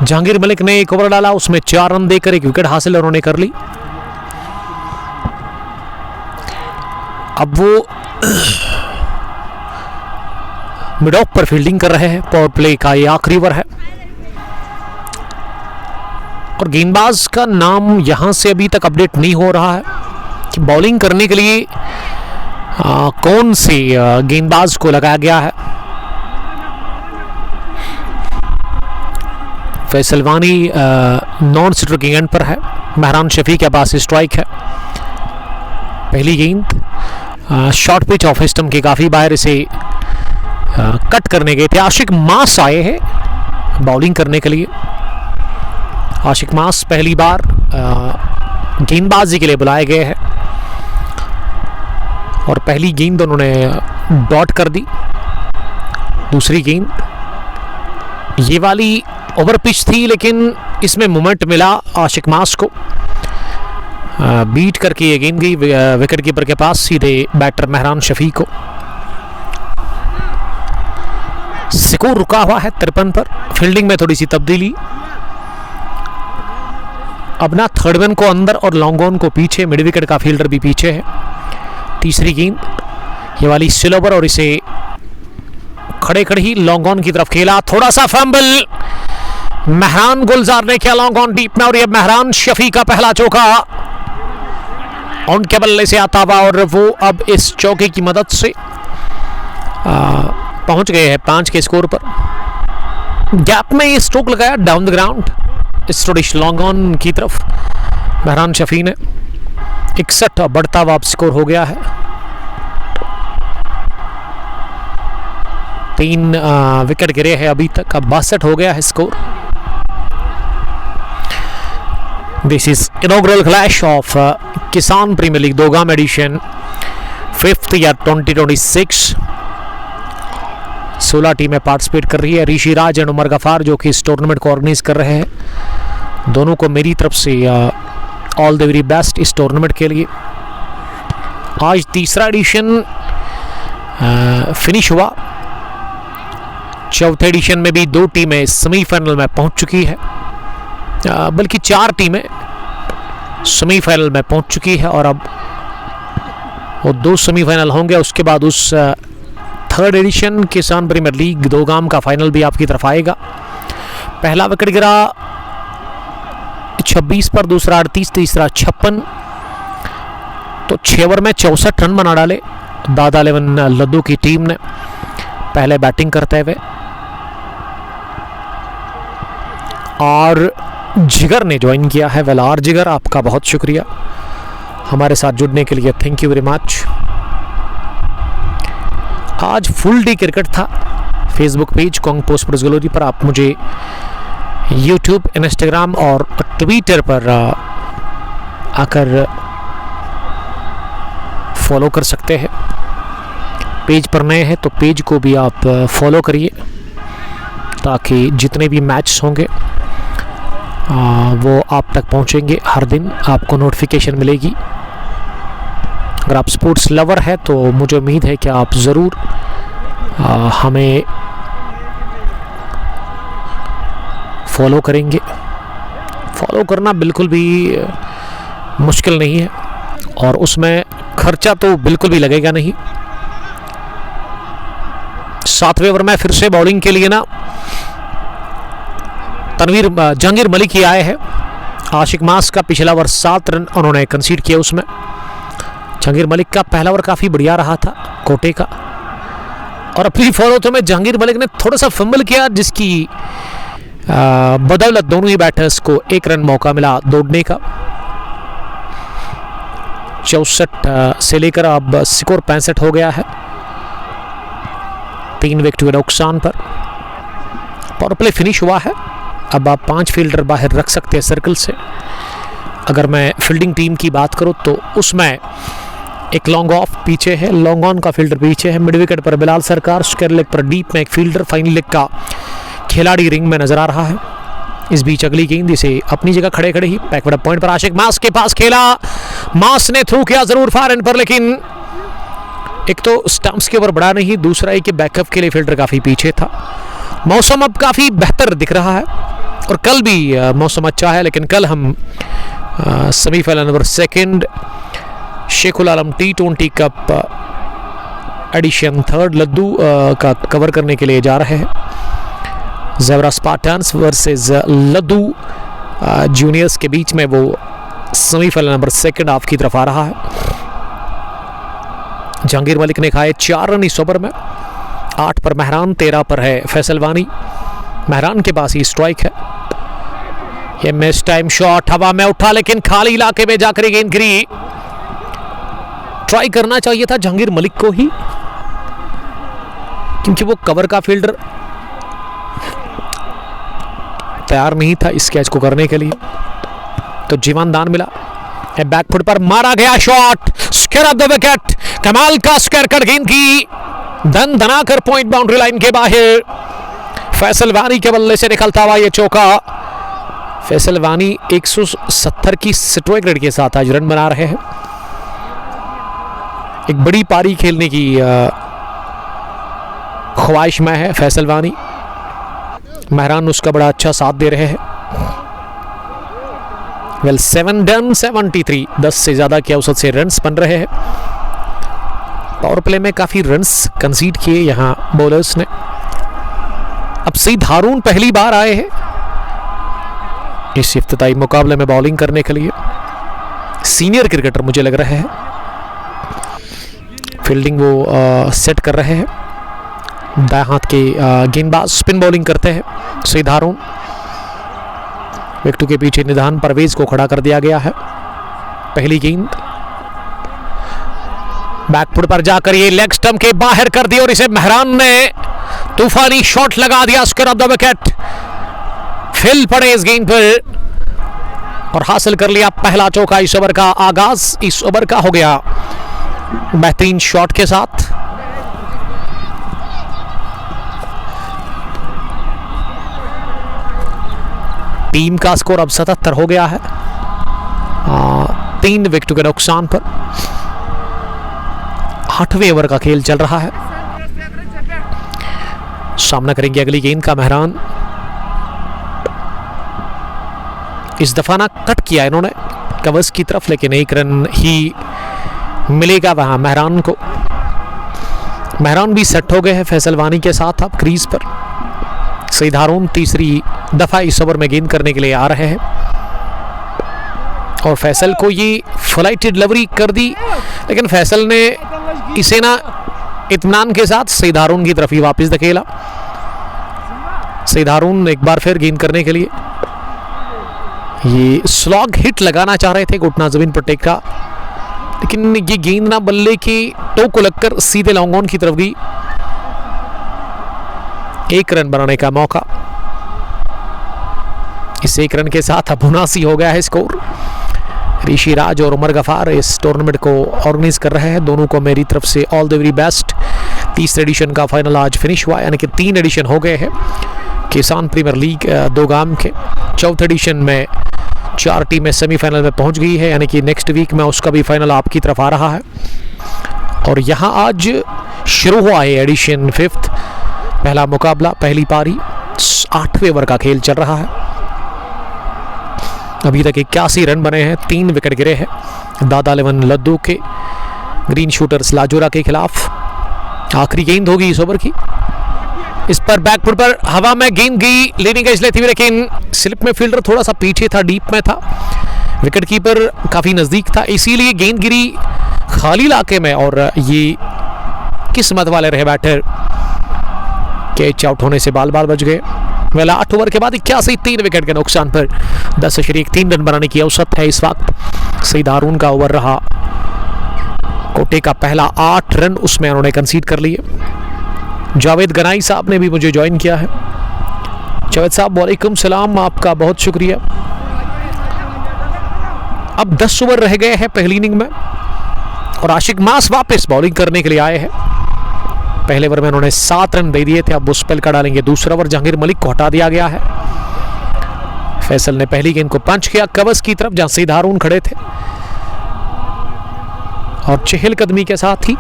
जहांगीर मलिक ने एक ओवर डाला, उसमें 4 रन देकर एक विकेट हासिल उन्होंने कर ली। अब वो मिड ऑफ पर फील्डिंग कर रहे हैं। पावर प्ले का ये आखिरी ओवर है और गेंदबाज का नाम यहां से अभी तक अपडेट नहीं हो रहा है कि बॉलिंग करने के लिए कौन से गेंदबाज को लगाया गया है। फैसलवानी नॉन स्ट्रोकिंग एंड पर है। महरान शफी के पास स्ट्राइक है। पहली गेंद शॉर्ट पिच ऑफ स्टंप के काफी बाहर इसे कट करने गए थे। आशिक मास आए हैं बॉलिंग करने के लिए। आशिक मास पहली बार गेंदबाजी के लिए बुलाए गए हैं और पहली गेंद उन्होंने डॉट कर दी। दूसरी गेंद ये वाली ओवर पिच थी, लेकिन इसमें मोमेंट मिला आशिक मास को। बीट करके ये गेंद गई विकेट कीपर के पास सीधे बैटर महरान शफी को। स्कोर रुका हुआ है 53 पर। फील्डिंग में थोड़ी सी तब्दीली। अब ना थर्ड मैन को अंदर और लॉन्ग ऑन को पीछे, मिड विकेट का फील्डर भी पीछे है। तीसरी गेंद ये वाली स्लोवर और इसे खड़े खड़े ही लॉन्ग ऑन की तरफ खेला। थोड़ा सा फंबल महरान गुलजार ने किया लॉन्ग ऑन डीप में और ये महरान शफी का पहला चौका ऑन के बल्ले से आता हुआ और वो अब इस चौके की मदद से पहुंच गए हैं 5 के स्कोर पर। गैप में ये स्ट्रोक लगाया down the ground towards long on की तरफ। महरान शफी ने 61 बढ़ता हुआ स्कोर हो गया है। 3 विकेट गिरे हैं अभी तक। अब 62 हो गया है score. This is inaugural clash of Kisan premier league Dogam edition 5th year 2026। 16 टीमें पार्टिसिपेट कर रही है। ऋषि राज एंड उमर गफार जो कि इस टूर्नामेंट को ऑर्गेनाइज कर रहे हैं, दोनों को मेरी तरफ से ऑल द वेरी बेस्ट इस टूर्नामेंट के लिए। आज तीसरा एडिशन फिनिश हुआ। चौथे एडिशन में भी 2 टीमें सेमीफाइनल में पहुंच चुकी है, बल्कि 4 टीमें सेमीफाइनल में पहुंच चुकी है और अब और 2 सेमीफाइनल होंगे। उसके बाद उस थर्ड एडिशन किसान प्रीमियर लीग 2 गांव का फाइनल भी आपकी तरफ आएगा। पहला विकेट गिरा 26 पर, दूसरा 38, तीसरा 56। तो 6 ओवर में 64 रन बना डाले दादा 11 लड्डू की टीम ने पहले बैटिंग करते हुए। और जिगर ने ज्वाइन किया है। वेल आर जिगर, आपका बहुत शुक्रिया हमारे साथ जुड़ने के लिए, थैंक यू वेरी मच। आज फुल डे क्रिकेट था। Facebook page Kong post sports gallery पर आप मुझे यूट्यूब, इंस्टाग्राम और ट्विटर पर आकर फॉलो कर सकते हैं। पेज पर नए हैं तो पेज को भी आप फॉलो करिए ताकि जितने भी मैच होंगे वो आप तक पहुंचेंगे। हर दिन आपको नोटिफिकेशन मिलेगी। अगर आप स्पोर्ट्स लवर है तो मुझे उम्मीद है कि आप ज़रूर हमें फॉलो करेंगे। फॉलो करना बिल्कुल भी मुश्किल नहीं है और उसमें खर्चा तो बिल्कुल भी लगेगा नहीं। 7वें ओवर में फिर से बॉलिंग के लिए ना जहांगीर मलिक ही आए हैं। आशिक मास का पिछला ओवर 7 रन उन्होंने कंसीड किए। उसमें जहांगीर मलिक का पहला ओवर काफ़ी बढ़िया रहा था कोटे का, और अपनी फॉलो में जहांगीर मलिक ने थोड़ा सा फंबल किया जिसकी बदौलत दोनों ही बैटर्स को 1 रन मौका मिला दौड़ने का। 64 से लेकर अब स्कोर 65 हो गया है 3 विकेट के नुकसान पर। पावर प्ले फिनिश हुआ है। अब आप 5 फील्डर बाहर रख सकते हैं सर्कल से। अगर मैं फील्डिंग टीम की बात करूं तो उसमें एक लॉन्ग ऑफ पीछे है, लॉन्ग ऑन का फील्डर पीछे है, मिड विकेट पर बिलाल सरकार, स्क्वायर लेग पर डीप में एक फील्डर, फाइनल लेग का खिलाड़ी रिंग में नजर आ रहा है। इस बीच अगली गेंद इसे अपनी जगह खड़े खड़े ही बैकवर्ड पॉइंट पर आशिक मास के पास खेला। मास ने थ्रू किया जरूर फार एंड पर, लेकिन एक तो स्टंप्स के ऊपर बड़ा नहीं, दूसरा एक बैकअप के लिए फील्डर काफी पीछे था। मौसम अब काफी बेहतर दिख रहा है और कल भी मौसम अच्छा है, लेकिन कल हम semifinal number 2 Shekhul Alam T20 cup edition 3 Laddu का कवर करने के लिए जा रहे हैं। Zebra Spartans versus Laddu Juniors के बीच में वो सेमीफाइनल नंबर 2 हाफ की तरफ आ रहा है। जहांगीर मलिक ने खाए 4 रन इस ओवर में। 8 पर महरान, 13 पर है फैसल वानी। महरान के पास ही स्ट्राइक है। ये मिस टाइम शॉट हवा में उठा, लेकिन खाली इलाके में जाकर गेंद गिरी। ट्राई करना चाहिए था जहांगीर मलिक को ही, क्योंकि वो कवर का फील्डर तैयार नहीं था इस कैच को करने के लिए। तो जीवन दान मिला। बैकफुट पर मारा गया shot, square off the wicket. कमाल का स्क्वायर कट गेंद की दन दनाकर पॉइंट बाउंड्री लाइन के बाहर। फैसल वानी के बल्ले से निकलता हुआ ये चौका। फैसल वानी 170 की स्ट्राइक रेट के साथ आज रन बना रहे हैं। एक बड़ी पारी खेलने की ख्वाहिश में है फैसल वानी। महरान उसका बड़ा अच्छा साथ दे रहे हैं। वेल 7 डन 73, 10 से ज्यादा की औसत से रन्स बन रहे हैं। पावर प्ले में काफी रन्स कंसीड किए यहां बॉलर्स ने। अब सईद हारून पहली बार आए हैं इस इफ्तिताई मुकाबले में बॉलिंग करने के लिए। सीनियर क्रिकेटर मुझे लग रहे हैं। फील्डिंग वो सेट कर रहे हैं। दाएं हाथ के गेंदबाज स्पिन बॉलिंग करते हैं सईद हारून। विकेट के पीछे निधान परवेज को खड़ा कर दिया गया है। पहली गेंद बैकफुट पर जाकर ये लेग स्टंप के बाहर कर दी और इसे महरान ने तूफानी शॉट लगा दिया। Square off the wicket. फिल पड़े इस गेंद पर और हासिल कर लिया पहला चौका। इस ओवर का आगाज इस ओवर का हो गया बेहतरीन शॉट के साथ। टीम का स्कोर अब 77 हो गया है 3 विकेट के नुकसान पर। 8वें ओवर का खेल चल रहा है। सामना करेंगे अगली गेंद का महरान। इस दफा ना कट किया इन्होंने कवर्स की तरफ, लेकिन 1 रन ही मिलेगा वहां मेहरान को। मेहरान भी सेट हो गए हैं फैसल वानी के साथ अब क्रीज पर। सईद हारून तीसरी दफा इस ओवर में गेंद करने के लिए आ रहे हैं और फैसल को ये फ्लाइट डिलीवरी कर दी, लेकिन फैसल ने इसे ना इत्मीनान के साथ सईद हारून की तरफ ही वापस धकेला। सईद हारून एक बार फिर गेंद करने के लिए ये स्लॉग हिट लगाना चाह रहे थे, घुटना जमीन पर टेका, लेकिन ये गेंद ना बल्ले के टो को लगकर सीधे लॉन्ग ऑन की तरफ गई। 1 रन बनाने का मौका। इस 1 रन के साथ अब 79 हो गया है स्कोर। ऋषि राज और उमर गफार इस टूर्नामेंट को ऑर्गेनाइज कर रहे हैं। दोनों को मेरी तरफ से all the very best. 30 edition का फाइनल आज फिनिश हुआ, यानी कि 3 एडिशन हो गए हैं किसान प्रीमियर लीग 2 गाम के। 4th एडिशन में 4 टीमें सेमीफाइनल में पहुंच गई है, यानी कि नेक्स्ट वीक में उसका भी फाइनल आपकी तरफ आ रहा है। और यहाँ आज शुरू हुआ है एडिशन 5th। पहला मुकाबला, पहली पारी, 8वें ओवर का खेल चल रहा है। अभी तक 81 रन बने हैं, 3 विकेट गिरे हैं दादा 11 लद्दू के ग्रीन शूटर्स लाजोरा के खिलाफ। आखिरी गेंद होगी इस ओवर की। इस पर बैकफुट पर हवा में गेंद गई, लेने का इसलिए थी, लेकिन स्लिप में फील्डर थोड़ा सा पीछे था, डीप में था, विकेट कीपर काफी नजदीक था, इसीलिए गेंद गिरी खाली इलाके में। और ये किस्मत वाले रहे बैटर, कैच आउट होने से बाल बाल बच गए। वेल 8 ओवर के बाद 81, 3 विकेट के नुकसान पर 10.3 रन बनाने की औसत है इस वक्त। सईद हारून का ओवर रहा, कोटे का पहला 8 रन उसमें उन्होंने कंसीड कर लिए। जावेद गनाई साहब ने भी मुझे ज्वाइन किया है। जावेद साहब वालेकुम सलाम, आपका बहुत शुक्रिया। अब 10 ओवर रह गए हैं पहली इनिंग में और आशिक मास वापस बॉलिंग करने के लिए आए हैं। पहले ओवर में उन्होंने 7 रन दे दिए थे, अब वो स्पेल का डालेंगे दूसरा ओवर। जहांगीर मलिक को हटा दिया गया है। फैसल ने पहली गेंद को पंच किया कवर्स की तरफ, जहां सईद हारून खड़े थे और चहलकदमी के साथ ही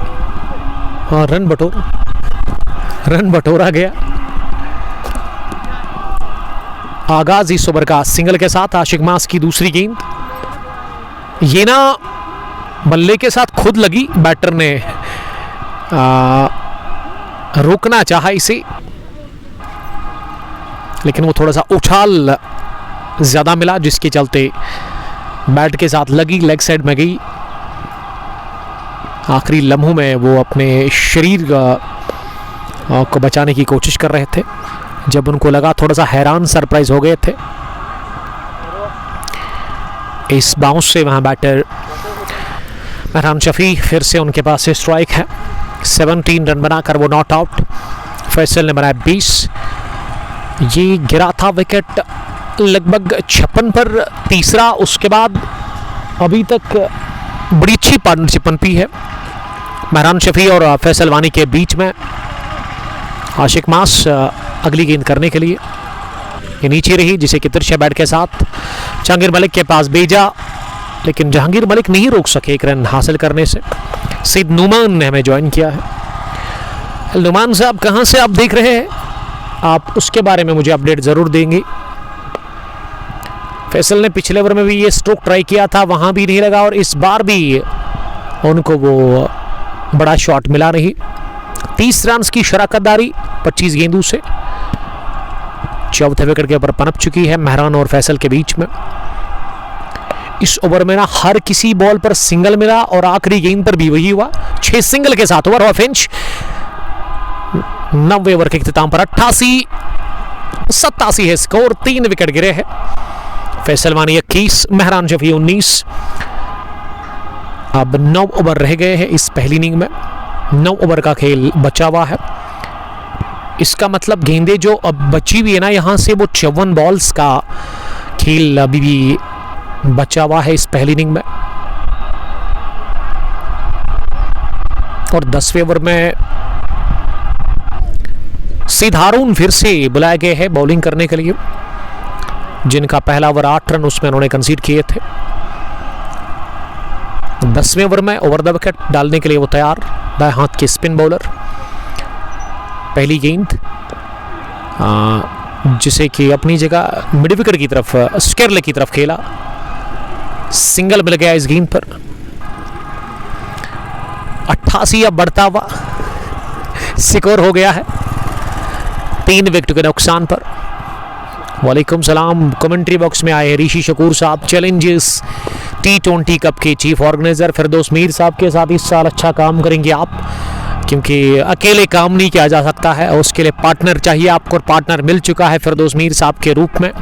रन बटोरा गया। आगाज इस ओवर का सिंगल के साथ आशिक मास की दूसरी गेंद, ये ना बल्ले के साथ खुद लगी, बैटर ने रोकना चाहा इसे, लेकिन वो थोड़ा सा उछाल ज्यादा मिला, जिसके चलते बैट के साथ लगी, लेग साइड में गई। आखिरी लम्हों में वो अपने शरीर को बचाने की कोशिश कर रहे थे, जब उनको लगा, थोड़ा सा हैरान सरप्राइज हो गए थे। इस बाउंस से वहां बैटर मेहरान शफी फिर से उनके पास से स्ट्राइक है। 17 रन बनाकर वो नॉट आउट। फैसल ने बनाया 20। ये गिरा था विकेट लगभग 56 पर, तीसरा। उसके बाद अभी तक बड़ी अच्छी पार्टनरशिप पनपी है मेहरान शफी और फैसल वानी के बीच में। आशिक मास अगली गेंद करने के लिए ये नीचे रही, जिसे कि तिरछे बैट के साथ जहांगीर मलिक के पास भेजा, लेकिन जहांगीर मलिक नहीं रोक सके 1 रन हासिल करने से। सईद नुमान ने हमें ज्वाइन किया है। नुमान साहब कहां से आप देख रहे हैं, आप उसके बारे में मुझे अपडेट जरूर देंगे। फैसल ने पिछले ओवर में भी ये स्ट्रोक ट्राई किया था, वहां भी नहीं लगा, और इस बार भी उनको वो बड़ा शॉट मिला नहीं। 30 रन की शराकतदारी 25 गेंदों से। चौथे विकेट के ऊपर पनप चुकी है मेहरान और फैसल के बीच में। इस ओवर में ना हर किसी बॉल पर सिंगल मिला और आखिरी गेंद पर भी वही हुआ। 6 सिंगल के साथ ओवर ऑफ इंच। 9वें ओवर के इख्तिताम पर 88-87 है स्कोर। 3 विकेट गिरे हैं। फैसल वानी 21, मेहरान शफी 19। अब 9 ओवर रह गए हैं इस पहली इनिंग में। 9 ओवर का खेल बचा हुआ है। इसका मतलब गेंदे जो अब बची हुई है ना, यहां से वो 54 बॉल्स का खेल अभी भी बचा हुआ है इस पहली इनिंग में। और 10वें ओवर में सईद हारून फिर से बुलाए गए हैं बॉलिंग करने के लिए, जिनका पहला ओवर 8 रन उसमें उन्होंने कंसीड किए थे। 10वें ओवर में ओवर द विकेट डालने के लिए वो तैयार, दाएं हाथ के स्पिन बॉलर। पहली गेंद जिसे कि अपनी जगह मिड विकेट की तरफ, स्केरले की तरफ खेला। सिंगल मिल गया इस गेंद पर। 88 अब बढ़ता हुआ स्कोर हो गया है 3 विकेट के नुकसान पर। वालेकुम सलाम। कमेंट्री बॉक्स में आए ऋषि शकूर साहब, चैलेंजेस T20 कप के चीफ ऑर्गेनाइजर फिरदौस मीर साहब के साथ इस साल अच्छा काम करेंगे आप, क्योंकि अकेले काम नहीं किया जा सकता है, उसके लिए पार्टनर चाहिए आपको, और पार्टनर मिल चुका है फिरदौस मीर साहब के रूप में।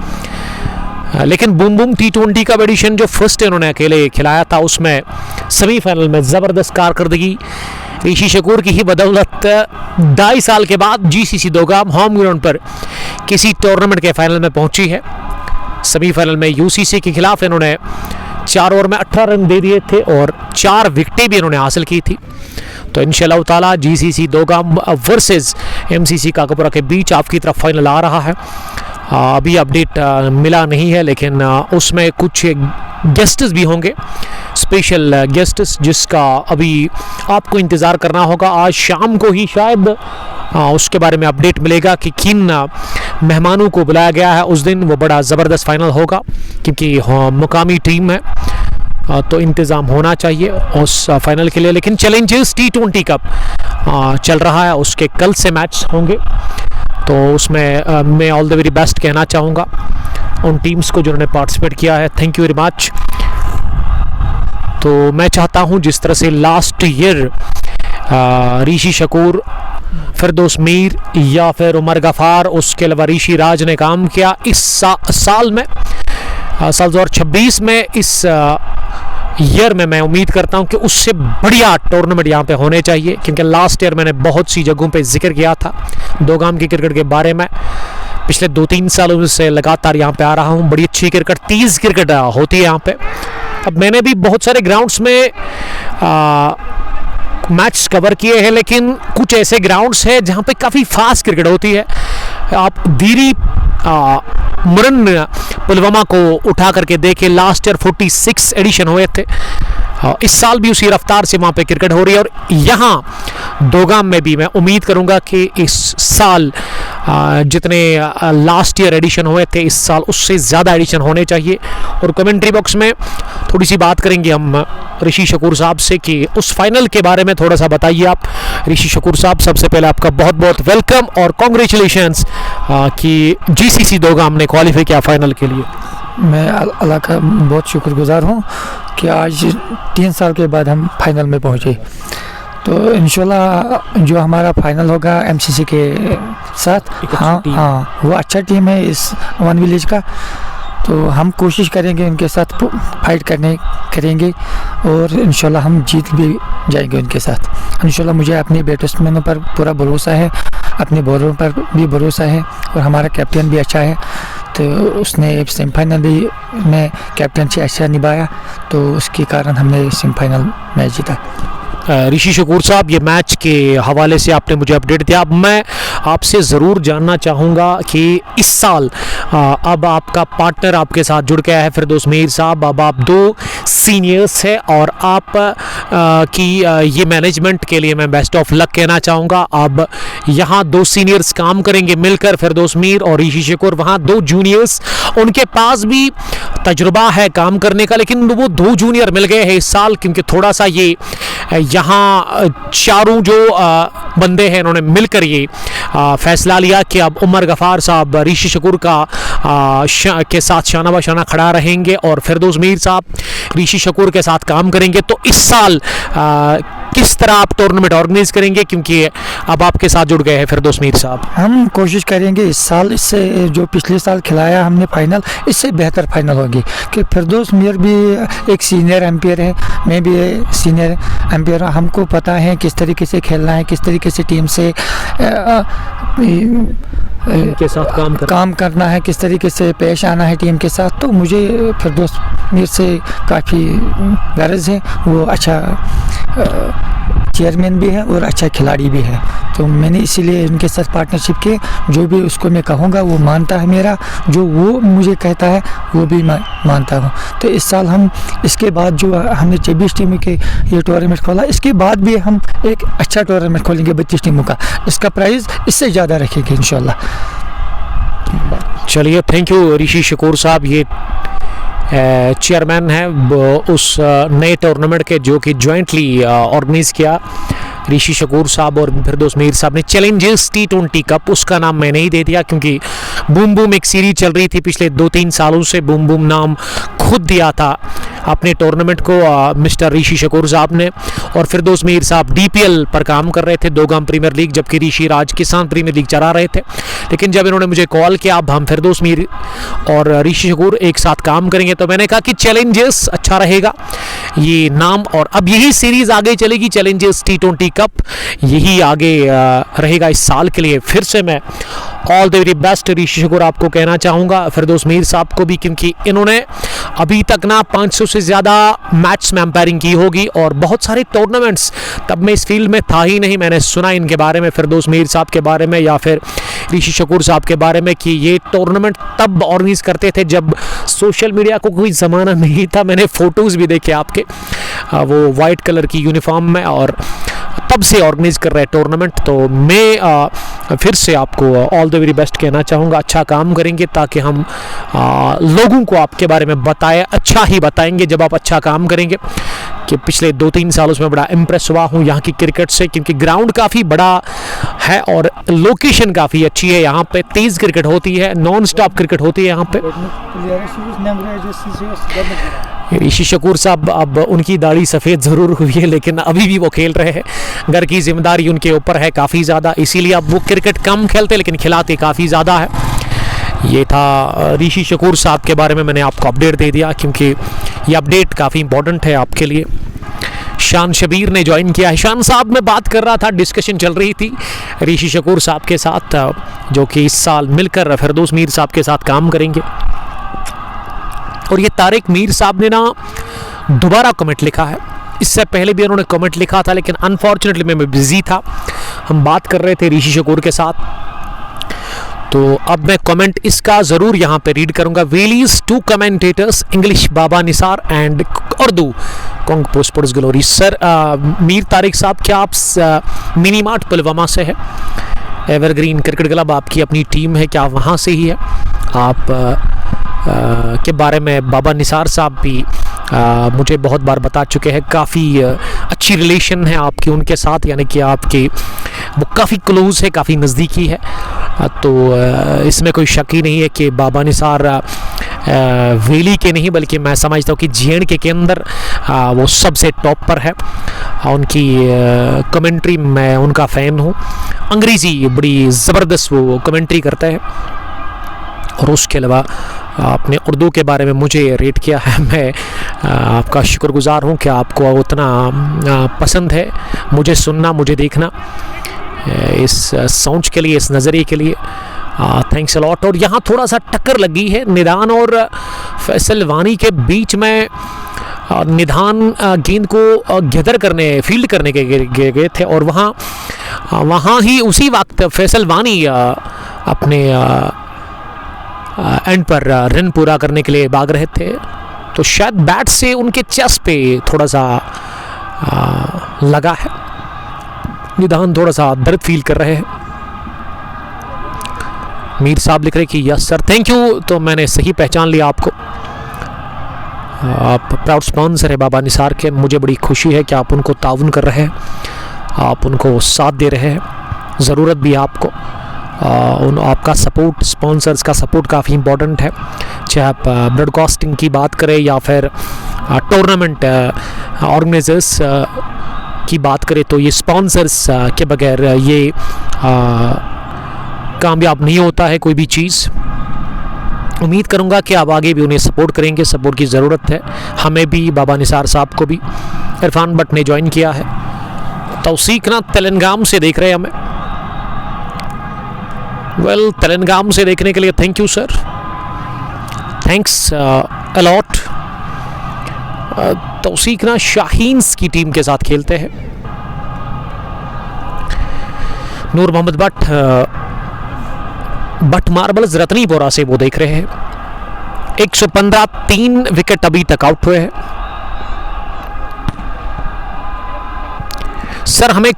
लेकिन बूम बूम T20 का एडिशन जो फर्स्ट इन्होंने अकेले खिलाया था, उसमें सेमीफाइनल में ज़बरदस्त कारकर्दगी ऋषि शकूर की ही बदौलत 2.5 साल के बाद GCC दोगाम होम ग्राउंड पर किसी टूर्नामेंट के फाइनल में पहुंची है। सेमीफाइनल में UCC के खिलाफ इन्होंने 4 ओवर में 18 रन दे दिए थे और 4 विकेटें भी इन्होंने हासिल की थी। तो इंशाअल्लाह ताला GCC दोगाम वर्सेस MCC काकोपुरा के बीच आपकी तरफ फाइनल आ रहा है। अभी अपडेट मिला नहीं है, लेकिन उसमें कुछ गेस्ट्स भी होंगे, स्पेशल गेस्ट्स, जिसका अभी आपको इंतज़ार करना होगा। आज शाम को ही शायद उसके बारे में अपडेट मिलेगा कि किन मेहमानों को बुलाया गया है उस दिन। वो बड़ा ज़बरदस्त फाइनल होगा, क्योंकि मुकामी टीम है, तो इंतज़ाम होना चाहिए उस फाइनल के लिए। लेकिन चैलेंजेस T20 कप चल रहा है, उसके कल से मैच होंगे, तो उसमें मैं ऑल द वेरी बेस्ट कहना चाहूँगा उन टीम्स को जिन्होंने पार्टिसिपेट किया है। Thank you very much. तो मैं चाहता हूँ जिस तरह से लास्ट ईयर ऋषि शकूर, फिरदौस मीर या फिर उमर गफ़ार, उसके अलावा ऋषि राज ने काम किया, इस साल में साल 2026 में इस ईयर में मैं उम्मीद करता हूं कि उससे बढ़िया टूर्नामेंट यहाँ पे होने चाहिए, क्योंकि लास्ट ईयर मैंने बहुत सी जगहों पे जिक्र किया था दोगाम की क्रिकेट के बारे में। पिछले 2-3 सालों से लगातार यहाँ पे आ रहा हूँ। बड़ी अच्छी क्रिकेट, तेज़ क्रिकेट होती है यहाँ पे। अब मैंने भी बहुत सारे ग्राउंड्स में मैच कवर किए हैं, लेकिन कुछ ऐसे ग्राउंड्स हैं जहाँ पे काफ़ी फास्ट क्रिकेट होती है। आप दीरी मुरन पुलवामा को उठा करके देखे, लास्ट ईयर 46 एडिशन हुए थे। इस साल भी उसी रफ्तार से वहाँ पे क्रिकेट हो रही है, और यहाँ दोगाम में भी मैं उम्मीद करूँगा कि इस साल जितने लास्ट ईयर एडिशन हुए थे, इस साल उससे ज़्यादा एडिशन होने चाहिए। और कमेंट्री बॉक्स में थोड़ी सी बात करेंगे हम ऋषि शकूर साहब से कि उस फाइनल के बारे में थोड़ा सा बताइए आप। ऋषि शकूर साहब, सबसे पहले आपका बहुत बहुत वेलकम और कॉन्ग्रेचुलेशंस कि GCC दोगाम ने क्वालिफाई किया फाइनल के लिए। मैं अल्लाह का बहुत शुक्रगुजार हूँ कि आज 3 साल के बाद हम फाइनल में पहुँचे। तो इंशाल्लाह जो हमारा फाइनल होगा MCC के साथ, हाँ वो अच्छा टीम है इस वन विलेज का, तो हम कोशिश करेंगे उनके साथ फाइट करेंगे और इंशाल्लाह हम जीत भी जाएंगे उनके साथ। इंशाल्लाह मुझे अपने बैट्समैनों पर पूरा भरोसा है, अपने बॉलरों पर भी भरोसा है, और हमारा कैप्टन भी अच्छा है, तो उसने सेमीफाइनल भी में कैप्टनसी अच्छा निभाया, तो उसके कारण हमने सेमीफाइनल मैच जीता। ऋषि शकूर साहब, ये मैच के हवाले से आपने मुझे अपडेट दिया। अब मैं आपसे ज़रूर जानना चाहूँगा कि इस साल अब आपका पार्टनर आपके साथ जुड़ गया है फिरदौस मीर साहब, अब आप 2 सीनियर्स हैं, और आप की ये मैनेजमेंट के लिए मैं बेस्ट ऑफ लक कहना चाहूँगा। अब यहाँ 2 सीनियर्स काम करेंगे मिलकर, फिरदौस मीर और ऋषि शकूर, वहाँ 2 जूनियर्स, उनके पास भी तजुर्बा है काम करने का, लेकिन वो 2 जूनियर मिल गए हैं इस साल, क्योंकि थोड़ा सा ये यहाँ चारों जो बंदे हैं इन्होंने मिलकर ये फैसला लिया कि अब उमर गफ़ार साहब ऋषि शकूर का के साथ शाना बशाना खड़ा रहेंगे, और फिरदौस मीर साहब ऋषि शकूर के साथ काम करेंगे। तो इस साल किस तरह आप टूर्नामेंट ऑर्गेनाइज करेंगे, क्योंकि अब आपके साथ जुड़ गए हैं फिरदौस मीर साहब? हम कोशिश करेंगे इस साल इससे जो पिछले साल खिलाया हमने फाइनल, इससे बेहतर फाइनल होगी, कि फिरदौस मीर भी एक सीनियर एम्पायर है, मैं भी सीनियर एम्पायर हूँ। हमको पता है किस तरीके से खेलना है, किस तरीके से टीम से के साथ काम करना है, किस तरीके से पेश आना है टीम के साथ। तो मुझे फिरदौस मीर से काफ़ी गर्ज है, वो अच्छा चेयरमैन भी है और अच्छा खिलाड़ी भी है, तो मैंने इसीलिए उनके साथ पार्टनरशिप की। जो भी उसको मैं कहूँगा वो मानता है मेरा, जो वो मुझे कहता है वो भी मैं मानता हूँ। तो इस साल हम इसके बाद जो हमने 24 टीमों के ये टूर्नामेंट खोला, इसके बाद भी हम एक अच्छा टूर्नामेंट खोलेंगे 32 टीमों का, इसका प्राइज़ इससे ज़्यादा रखेंगे इंशाल्लाह। चलिए, थैंक यू ऋषि शकूर साहब। ये चेयरमैन हैं उस नए टूर्नामेंट के, जो कि जॉइंटली ऑर्गेनाइज किया ऋषि शकूर साहब और फिरदौस मीर साहब ने। चैलेंजर्स T20 कप, उसका नाम मैंने ही दे दिया क्योंकि बूम बूम एक सीरीज चल रही थी पिछले 2-3 सालों से। बूम बूम नाम खुद दिया था अपने टूर्नामेंट को मिस्टर ऋषि शकूर साहब ने, और फिरदौस मीर साहब DPL पर काम कर रहे थे, दोगाम प्रीमियर लीग, जबकि ऋषि राज किसान प्रीमियर लीग चला रहे थे। लेकिन जब इन्होंने मुझे कॉल किया अब हम फिरदौस मीर और ऋषि शकूर एक साथ काम करेंगे, तो मैंने कहा कि चैलेंजर्स अच्छा रहेगा ये नाम, और अब यही सीरीज आगे चलेगी, चैलेंजर्स T20 कप यही आगे रहेगा इस साल के लिए। फिर से मैं ऑल द वेरी बेस्ट ऋषि शकूर आपको कहना चाहूँगा, फिरदौस मीर साहब को भी, क्योंकि इन्होंने अभी तक ना 500 से ज़्यादा मैच में अंपायरिंग की होगी और बहुत सारे टूर्नामेंट्स। तब मैं इस फील्ड में था ही नहीं, मैंने सुना इनके बारे में, फिरदौस मीर साहब के बारे में या फिर ऋषि शकूर साहब के बारे में, कि ये टूर्नामेंट तब ऑर्गेनाइज करते थे जब सोशल मीडिया को कोई ज़माना नहीं था। मैंने फ़ोटोज़ भी देखे आपके, वो वाइट कलर की यूनिफॉर्म में, और तब से ऑर्गेनाइज कर रहे हैं टूर्नामेंट। तो मैं फिर से आपको ऑल द वेरी बेस्ट कहना चाहूँगा। अच्छा काम करेंगे ताकि हम लोगों को आपके बारे में बताएं, अच्छा ही बताएंगे जब आप अच्छा काम करेंगे। कि पिछले 2-3 सालों से मैं बड़ा इम्प्रेस हुआ हूँ यहाँ की क्रिकेट से, क्योंकि ग्राउंड काफ़ी बड़ा है और लोकेशन काफ़ी अच्छी है। यहाँ पे तेज़ क्रिकेट होती है, नॉन स्टॉप क्रिकेट होती है यहाँ पे। ऋषि शकूर साहब, अब उनकी दाढ़ी सफ़ेद ज़रूर हुई है लेकिन अभी भी वो खेल रहे हैं। घर की जिम्मेदारी उनके ऊपर है काफ़ी ज़्यादा, इसीलिए अब वो क्रिकेट कम खेलते लेकिन खिलाते काफ़ी ज़्यादा है। ये था ऋषि शकूर साहब के बारे में, मैंने आपको अपडेट दे दिया क्योंकि ये अपडेट काफ़ी इंपॉर्टेंट है आपके लिए। शान शबीर ने ज्वाइन किया है। शान साहब में बात कर रहा था, डिस्कशन चल रही थी ऋषि शकूर साहब के साथ, जो कि इस साल मिलकर फिरदौस मीर साहब के साथ काम करेंगे। और ये तारिक मीर साहब ने ना दोबारा कमेंट लिखा है, इससे पहले भी उन्होंने कमेंट लिखा था लेकिन अनफॉर्चुनेटली मैं बिजी था, हम बात कर रहे थे ऋषि शकूर के साथ। तो अब मैं कमेंट इसका ज़रूर यहाँ पे रीड करूँगा। Valleys two commentators English Baba Nisar and Urdu kong sports glory. Sir Mir Tariq sahab, क्या आप मिनी मार्ट पुलवामा से है? एवरग्रीन क्रिकेट क्लब आपकी अपनी टीम है, क्या वहाँ से ही है? आप के बारे में बाबा निसार साहब भी मुझे बहुत बार बता चुके हैं, काफ़ी अच्छी रिलेशन है आपकी उनके साथ, यानी कि आपकी वो काफ़ी क्लोज़ है, काफ़ी नज़दीकी है। तो इसमें कोई शक ही नहीं है कि बाबा निसार वेली के नहीं बल्कि मैं समझता हूँ कि JNK के अंदर वो सबसे टॉप पर है। उनकी कमेंट्री, मैं उनका फ़ैन हूँ। अंग्रेज़ी बड़ी ज़बरदस्त वो कमेंट्री करते हैं, और उसके अलावा आपने उर्दू के बारे में मुझे रेट किया है, मैं आपका शुक्रगुज़ार हूँ कि आपको उतना पसंद है मुझे सुनना, मुझे देखना, इस सोच के लिए, इस नज़रिए के लिए थैंक्स अ लॉट। और यहाँ थोड़ा सा टक्कर लगी है निधान और फैसल वानी के बीच में। निधान गेंद को गैदर करने, फील्ड करने के गए थे और वहाँ ही उसी वक्त फैसल वानी अपने एंड पर रन पूरा करने के लिए भाग रहे थे, तो शायद बैट से उनके चेस्ट पे थोड़ा सा लगा है। निधान थोड़ा सा दर्द फील कर रहे हैं। मीर साहब लिख रहे कि यस सर, थैंक यू। तो मैंने सही पहचान लिया आपको, आप प्राउड स्पॉन्सर है बाबा निसार के। मुझे बड़ी खुशी है कि आप उनको ताउन कर रहे हैं, आप उनको साथ दे रहे हैं, ज़रूरत भी है आपको। आपका सपोर्ट, स्पॉन्सर्स का सपोर्ट काफ़ी इंपॉर्टेंट है, चाहे आप ब्रॉडकास्टिंग की बात करें या फिर टूर्नामेंट ऑर्गेनाइजर्स की बात करें, तो ये स्पॉन्सर्स के बगैर ये कामयाब नहीं होता है कोई भी चीज़। उम्मीद करूँगा कि आप आगे भी उन्हें सपोर्ट करेंगे, सपोर्ट की ज़रूरत है हमें भी, बाबा निसार साहब को भी। इरफान भट्ट ने ज्वाइन किया है, तौसीक ना तेलंगाम से देख रहे हैं हमें। वेल, तेलंगाम से देखने के लिए thank you sir, thanks a lot. Tauseeq ना शाहीन्स की टीम के साथ खेलते हैं। नूर मोहम्मद भट्ट मार्बल्स रतनीपुरा से वो देख रहे हैं। 115, 3 विकेट अभी तक आउट हुए हैं। सर हमें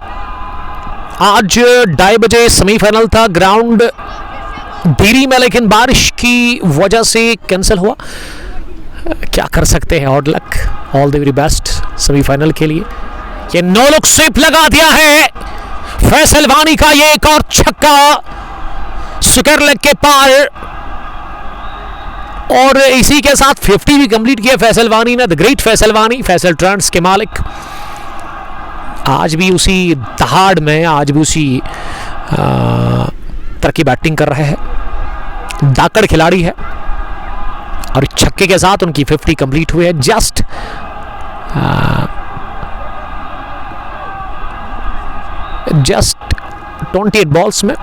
आज 2:30 बजे सेमीफाइनल था, ग्राउंड देरी में लेकिन बारिश की वजह से कैंसिल हुआ। क्या कर सकते हैं, odd luck, all the very best semifinal के लिए। ये नो लुक स्वीप लगा दिया है फैसल वानी का, ये एक और छक्का स्क्वायर लेग के पार, और इसी के साथ 50 भी कंप्लीट किया फैसल वानी ने, द ग्रेट फैसल वानी, फैसल ट्रांस के मालिक। आज भी उसी दहाड़ में, आज भी उसी तरह की बैटिंग कर रहे हैं, दाकड़ खिलाड़ी है, और छक्के के साथ उनकी 50 कंप्लीट हुई है जस्ट 28 बॉल्स में।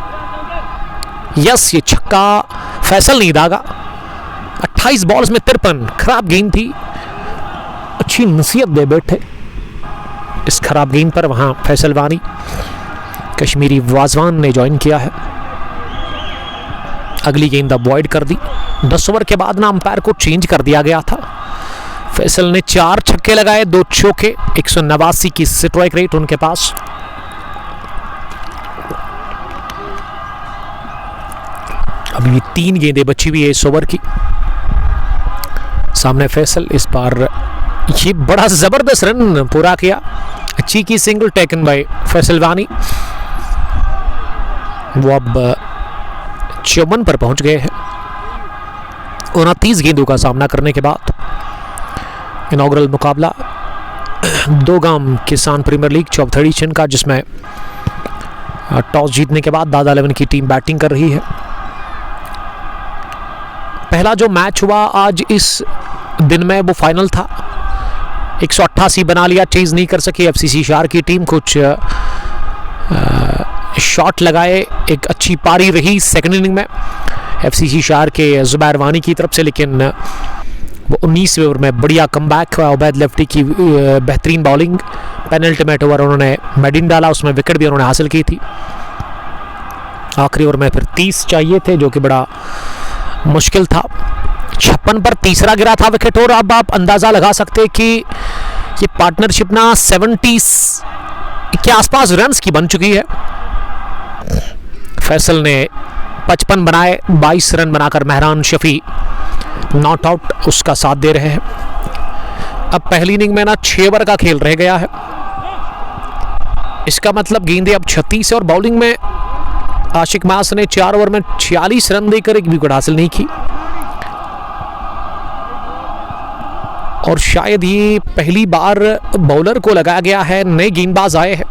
यस, ये छक्का फैसल नहीं दागा, 28 बॉल्स में 53, खराब गेंद थी, अच्छी नसीहत दे बैठे इस खराब गेंद पर वहां फैसल वानी। कश्मीरी वाजवान ने ज्वाइन किया है, अगली गेंद अवॉइड कर दी। 10 ओवर के बाद ना अंपायर को चेंज कर दिया गया था। फैसल ने 4 छक्के लगाए, 2 चौके, 189 की स्ट्राइक रेट उनके पास। अभी भी 3 गेंदें बची हुई है इस ओवर की। सामने फैसल, इस बार ये बड़ा जबरदस्त रन पूरा किया, अच्छी की सिंगल टेकन बाय फैसल वानी। वो अब 54 पर पहुंच गए हैं 29 गेंदों का सामना करने के बाद। इनॉग्रल मुकाबला 2 गांव किसान प्रीमियर लीग चौथी एडिशन का, जिसमें टॉस जीतने के बाद दादा 11 की टीम बैटिंग कर रही है। पहला जो मैच हुआ आज इस दिन में वो फाइनल था, 188 बना लिया, चेज नहीं कर सकी एफसीसी शार की टीम। कुछ शॉट लगाए, एक अच्छी पारी रही सेकंड इनिंग में एफसीसी शार के जुबैर वानी की तरफ से, लेकिन वो 19वें ओवर में बढ़िया कमबैक, उबैद लेफ्टी की बेहतरीन बॉलिंग, पेनल्टीमेट ओवर उन्होंने मेडिन डाला, उसमें विकेट भी उन्होंने हासिल की थी। आखिरी ओवर में फिर 30 चाहिए थे, जो कि बड़ा मुश्किल था। 56 पर तीसरा गिरा था विकेट, और अब आप अंदाजा लगा सकते हैं कि ये पार्टनरशिप ना 70 के आसपास रन्स की बन चुकी है। फैसल ने 55 बनाए, 22 रन बनाकर मेहरान शफी नॉट आउट उसका साथ दे रहे हैं। अब पहली इनिंग में ना 6 ओवर का खेल रह गया है, इसका मतलब गेंदें अब 36 है, और बॉलिंग में आशिक मास ने 4 ओवर में 46 रन देकर एक विकेट हासिल नहीं की, और शायद ये पहली बार बॉलर को लगाया गया है, नए गेंदबाज आए हैं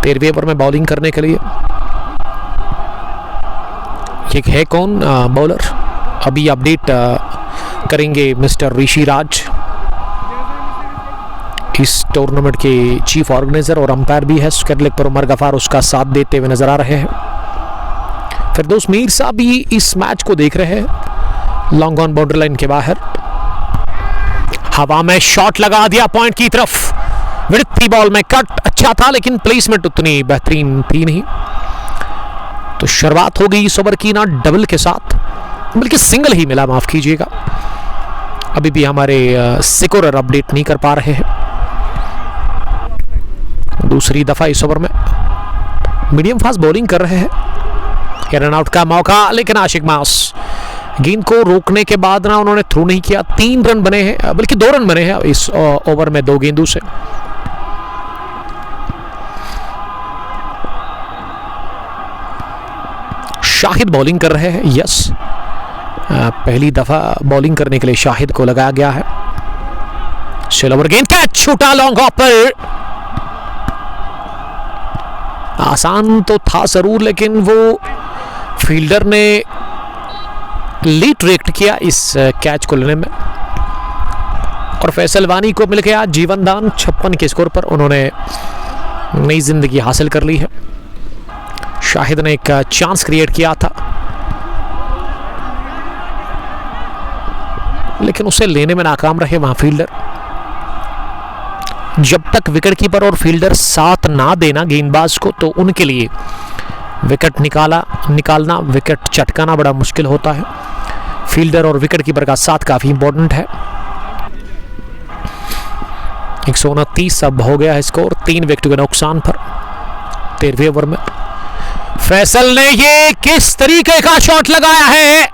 13वें ओवर में बॉलिंग करने के लिए। ये है कौन बॉलर, अभी अपडेट करेंगे मिस्टर ऋषि राज, इस टूर्नामेंट के चीफ ऑर्गेनाइजर और अंपायर भी है। स्क्वायर लेग पर उमर गफार उसका साथ देते हुए नजर आ रहे हैं। फिरदौस मीर साहब भी इस मैच को देख रहे हैं, लॉन्ग ऑन बाउंड्री लाइन के बाहर। हवा में शॉट लगा दिया पॉइंट की तरफ, विड्थ थी बॉल में, कट अच्छा था लेकिन प्लेसमेंट उतनी बेहतरीन थी नहीं। तो शुरुआत हो गई इस ओवर की ना डबल के साथ, बल्कि सिंगल ही मिला, माफ कीजिएगा। अभी भी हमारे स्कोरर अपडेट नहीं कर पा रहे हैं। दूसरी दफा इस ओवर में मीडियम फास्ट बॉलिंग कर रहे हैं, रन आउट का मौका, लेकिन आशिक मास गेंद को रोकने के बाद ना उन्होंने थ्रो नहीं किया। 3 रन बने हैं, बल्कि 2 रन बने हैं इस ओवर में 2 गेंदों से। शाहिद बॉलिंग कर रहे हैं, यस, पहली दफा बॉलिंग करने के लिए शाहिद को लगाया गया है। स्लोवर गेंद, कैच छूटा लॉन्ग ऑफ पर, आसान तो था जरूर, लेकिन वो फील्डर ने लेट रिएक्ट किया इस कैच को लेने में, और फैसल वानी को मिल गया जीवन दान। 56 के स्कोर पर उन्होंने नई जिंदगी हासिल कर ली है। शाहिद ने एक चांस क्रिएट किया था, लेकिन उसे लेने में नाकाम रहे वहां फील्डर। जब तक विकेट कीपर और फील्डर साथ ना देना गेंदबाज को, तो उनके लिए विकेट निकालना, विकेट चटकाना बड़ा मुश्किल होता है। फील्डर और विकेट कीपर का साथ काफी इंपॉर्टेंट है। 129 अब हो गया है स्कोर, 3 विकेट के नुकसान पर 13वें ओवर में। फैसल ने ये किस तरीके का शॉट लगाया है,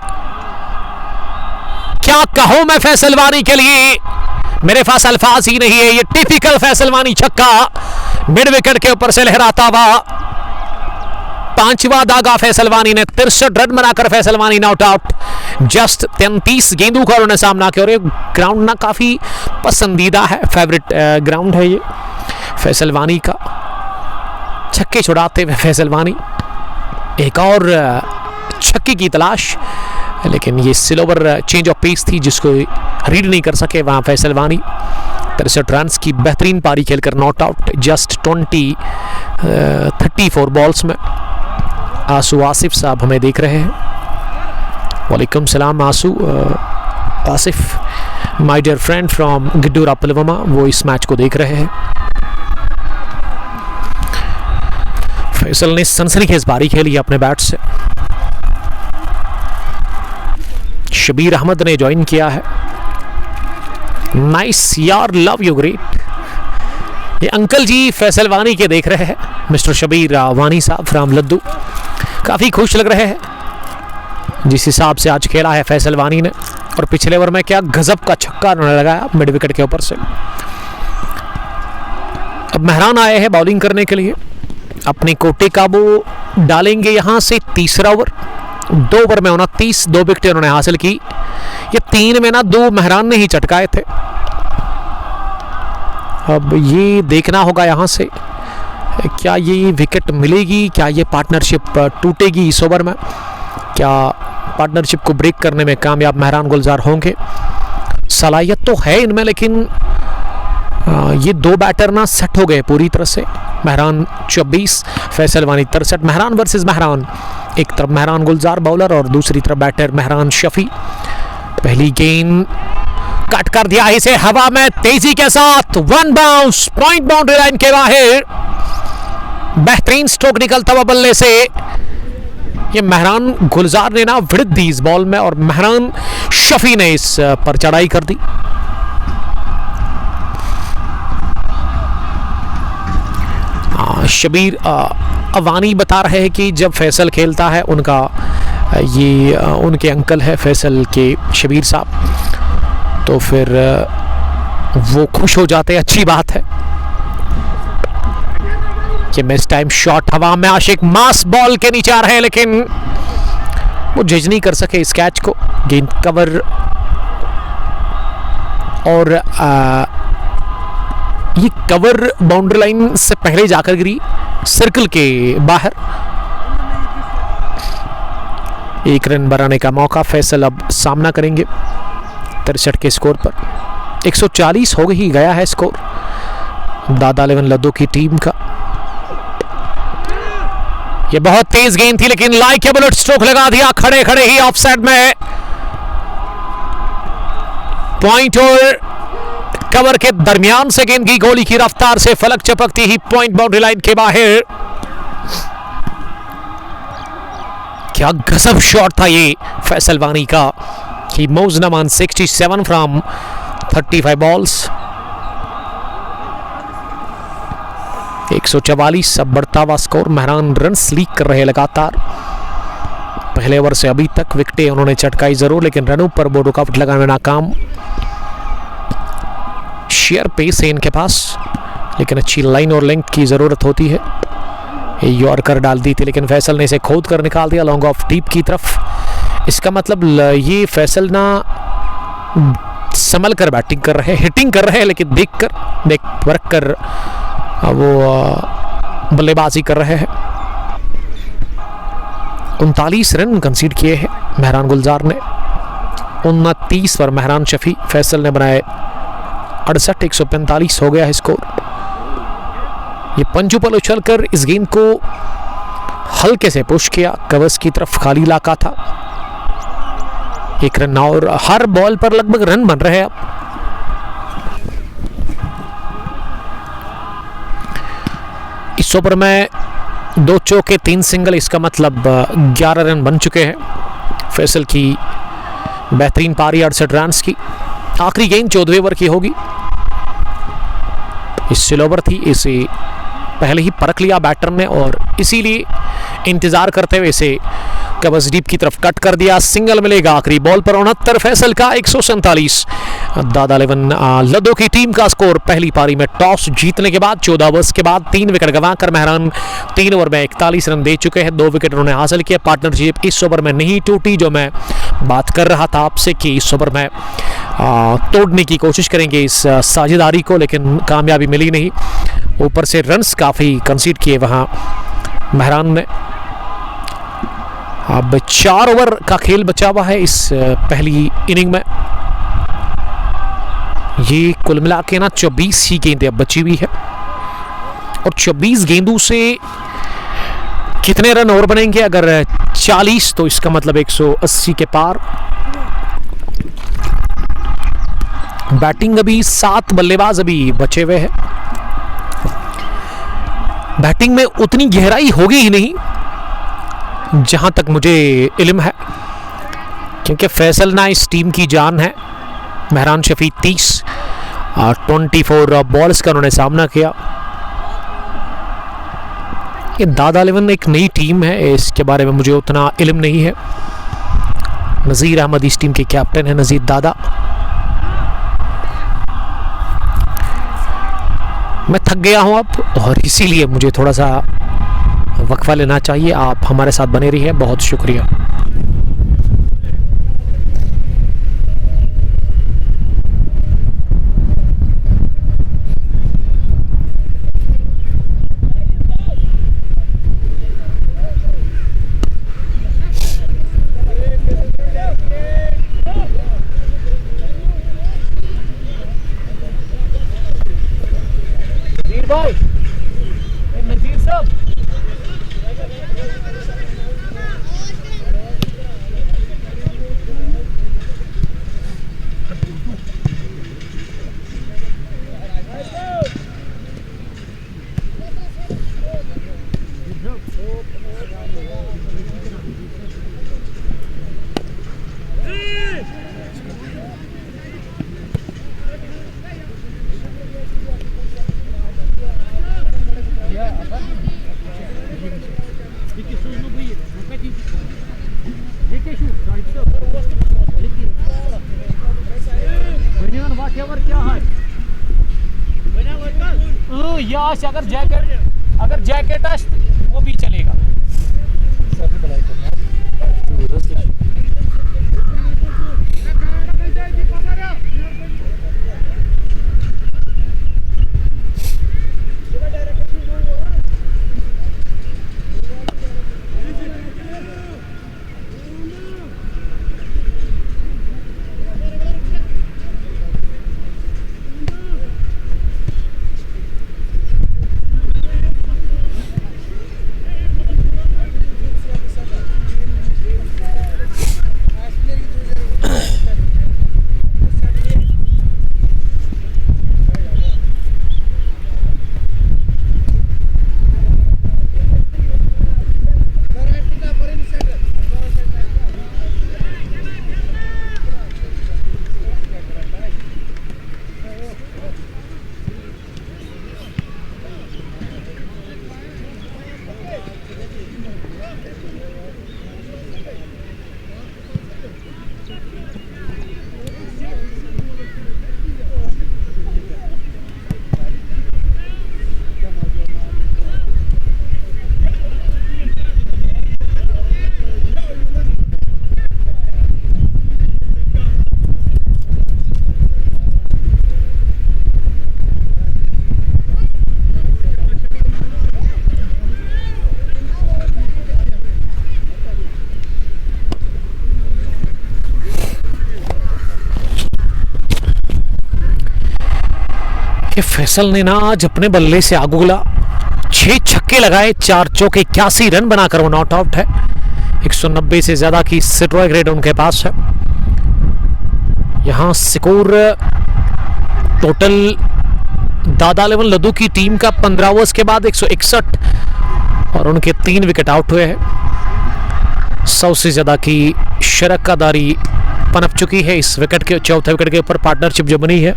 क्या कहूं मैं फैसल वानी के लिए, मेरे पास अल्फाज ही नहीं है। ये टिपिकल फैसल वानी छक्का मिड विकेट के ऊपर से लहराता हुआ, पांचवा दागा फैसल वानी ने 63 रन बनाकर फैसल वानी नॉट आउट। जस्ट 33 गेंदों का उन्होंने सामना किया और ये ग्राउंड ना काफी पसंदीदा है, फेवरेट ग्राउंड है ये फैसल वानी का। छक्के छुड़ाते हुए फैसल वानी, एक और छक्के की तलाश, लेकिन ये स्लोवर चेंज ऑफ पेस थी जिसको रीड नहीं कर सके वहां फैसल वानी। 63 रन की बेहतरीन पारी खेलकर नॉट आउट जस्ट 34 बॉल्स में। आंसू आसिफ साहब हमें देख रहे हैं, वालेकुम सलाम आंसू Asif, my dear friend from Giddura Pulwama, वो इस मैच को देख रहे हैं। फैसल ने सनसनीखेज पारी खेली अपने बैट से। शबीर अहमद ने ज्वाइन किया है। नाइस यार, लव यू ग्रेट। ये अंकल जी फैसल वानी के देख रहे हैं, मिस्टर शबीर वानी साहब फ्रॉम लद्दू, काफी खुश लग रहे हैं जिस हिसाब से आज खेला है फैसल वानी ने। और पिछले ओवर में क्या गजब का छक्का उन्होंने लगाया मिड विकेट के ऊपर से। अब मेहरान आए हैं बॉलिंग करने के लिए, अपने कोटे काबू डालेंगे यहां से। तीसरा ओवर, 2 ओवर में 29, 2 विकेटें उन्होंने हासिल की। ये 3 में ना 2 मेहरान ने ही चटकाए थे। अब ये देखना होगा यहां से क्या ये विकेट मिलेगी, क्या ये पार्टनरशिप टूटेगी इस ओवर में, क्या पार्टनरशिप को ब्रेक करने में कामयाब मेहरान गुलजार होंगे। सलाहियत तो है इनमें, लेकिन ये 2 बैटर ना सेट हो गए पूरी तरह से। मेहरान 24, फैसल वानी 63। मेहरान वर्सेस मेहरान, एक तरफ मेहरान गुलजार बॉलर और दूसरी तरफ बैटर मेहरान शफी। पहली गेंद कट कर दिया इसे हवा में तेजी के साथ, 1 बाउंस, पॉइंट बाउंड्री लाइन के बाहर। बेहतरीन स्ट्रोक निकलता हुआ बल्ले से ये मेहरान गुलजार ने ना विड़त दी इस बॉल में और मेहरान शफी ने इस पर चढ़ाई कर दी। शबीर अवानी बता रहे हैं कि जब फैसल खेलता है उनका ये उनके अंकल है फैसल के शबीर साहब, तो फिर वो खुश हो जाते हैं, अच्छी बात है। ये मिस टाइम शॉट हवा में, आशिक मास बॉल के नीचे आ रहे हैं लेकिन वो जज नहीं कर सके इस कैच को। गेंद कवर और ये कवर बाउंड्री लाइन से पहले जाकर गिरी सर्कल के बाहर। 1 रन बनाने का मौका, फैसल अब सामना करेंगे 63 के स्कोर पर। 140 हो ही गया है स्कोर दादा 11 लद्दू की टीम का। ये बहुत तेज गेंद थी लेकिन लाइक ए बुलेट स्ट्रोक लगा दिया खड़े खड़े ही ऑफ साइड में। पॉइंट और कवर के दरमियान से गेंद की गोली की रफ्तार से फलक चपकती ही पॉइंट बाउंड्री लाइन के बाहर। क्या गजब शॉट था ये फैसल वानी का। He moves them on 67 from 35 balls। 144 अब बढ़ता हुआ स्कोर। मेहरान रन्स लीक कर रहे लगातार। पहले ओवर से अभी तक विकेटें उन्होंने चटकाई जरूर लेकिन रनों पर बोर्ड रुकावट लगाने में नाकाम। शेयर पेस है इनके पास लेकिन अच्छी लाइन और लेंथ की जरूरत होती है। यॉर्कर डाल दी थी लेकिन फैसल ने इसे खोद कर निकाल दिया लॉन्ग ऑफ डीप की तरफ। इसका मतलब ये फैसल ना संभल कर बैटिंग कर रहे हैं, हिटिंग कर रहे हैं लेकिन देख परख कर वो बल्लेबाजी कर रहे हैं। 39 रन कंसीड किए हैं मेहरान गुलजार ने। 29 पर मेहरान शफी, फैसल ने बनाए 68। 145 हो गया है स्कोर। ये पंजों पर उछलकर इस गेंद को हल्के से पुश किया, कवर्स की तरफ खाली इलाका था। 1 रन और हर बॉल पर लगभग रन बन रहे हैं अब। इस ओवर में 2 चौके 3 सिंगल, इसका मतलब 11 रन बन चुके हैं। फैसल की बेहतरीन पारी 68 रन की। आखिरी गेंद 14वें ओवर की होगी। इस स्लो ओवर थी, इसे पहले ही परख लिया बैटर ने और इसीलिए इंतजार करते हुए इसे कबस डीप की तरफ कट कर दिया, सिंगल मिलेगा आखिरी बॉल पर। 69 फैसल का 147। दादा 11 लद्दो की टीम का स्कोर। पहली पारी में टॉस जीतने के बाद 14 ओवर्स के बाद 3 विकेट गंवाकर मेहरान 3 ओवर में 41 रन दे चुके हैं। 2 विकेट उन्होंने हासिल किया। पार्टनरशिप इस ओवर में नहीं टूटी, जो मैं बात कर रहा था आपसे कि इस ओवर में तोड़ने की कोशिश करेंगे इस साझेदारी को, लेकिन कामयाबी मिली नहीं। ऊपर से रन्स काफ़ी कंसीड किए वहाँ मेहरान ने। अब 4 ओवर का खेल बचा हुआ है इस पहली इनिंग में। ये कुल मिला के ना 24 ही गेंदें अब बची हुई है, और 24 गेंदों से कितने रन और बनेंगे? अगर 40 तो इसका मतलब 180 के पार। बैटिंग अभी 7 बल्लेबाज अभी बचे हुए हैं। बैटिंग में उतनी गहराई होगी ही नहीं जहां तक मुझे इल्म है, क्योंकि फैसल ना इस टीम की जान है। मेहरान शफी 30 और 24 बॉल्स का उन्होंने सामना किया। ये दादा 11 एक नई टीम है, इसके बारे में मुझे उतना इल्म नहीं है। नज़ीर अहमद इस टीम के कैप्टन है, नज़ीर दादा। मैं थक गया हूं अब, और इसीलिए मुझे थोड़ा सा वक्फा लेना चाहिए। आप हमारे साथ बने रहिए, बहुत शुक्रिया। भाई नज़ीर साहब, अगर जैकेट वो भी चलेगा। कि फैसल ने ना आज अपने बल्ले से आग उगला। 6 छक्के लगाए, 4 चौके, 81 रन बनाकर वो नॉट आउट है। 190 से ज्यादा की स्ट्राइक रेट उनके पास है। यहां स्कोर टोटल दादा 11 लद्दू की टीम का 15 ओवर्स के बाद 161, और उनके 3 विकेट आउट हुए हैं। 100 से ज्यादा की शरकादारी पनप चुकी है इस विकेट के, चौथे विकेट के ऊपर पार्टनरशिप जो बनी है।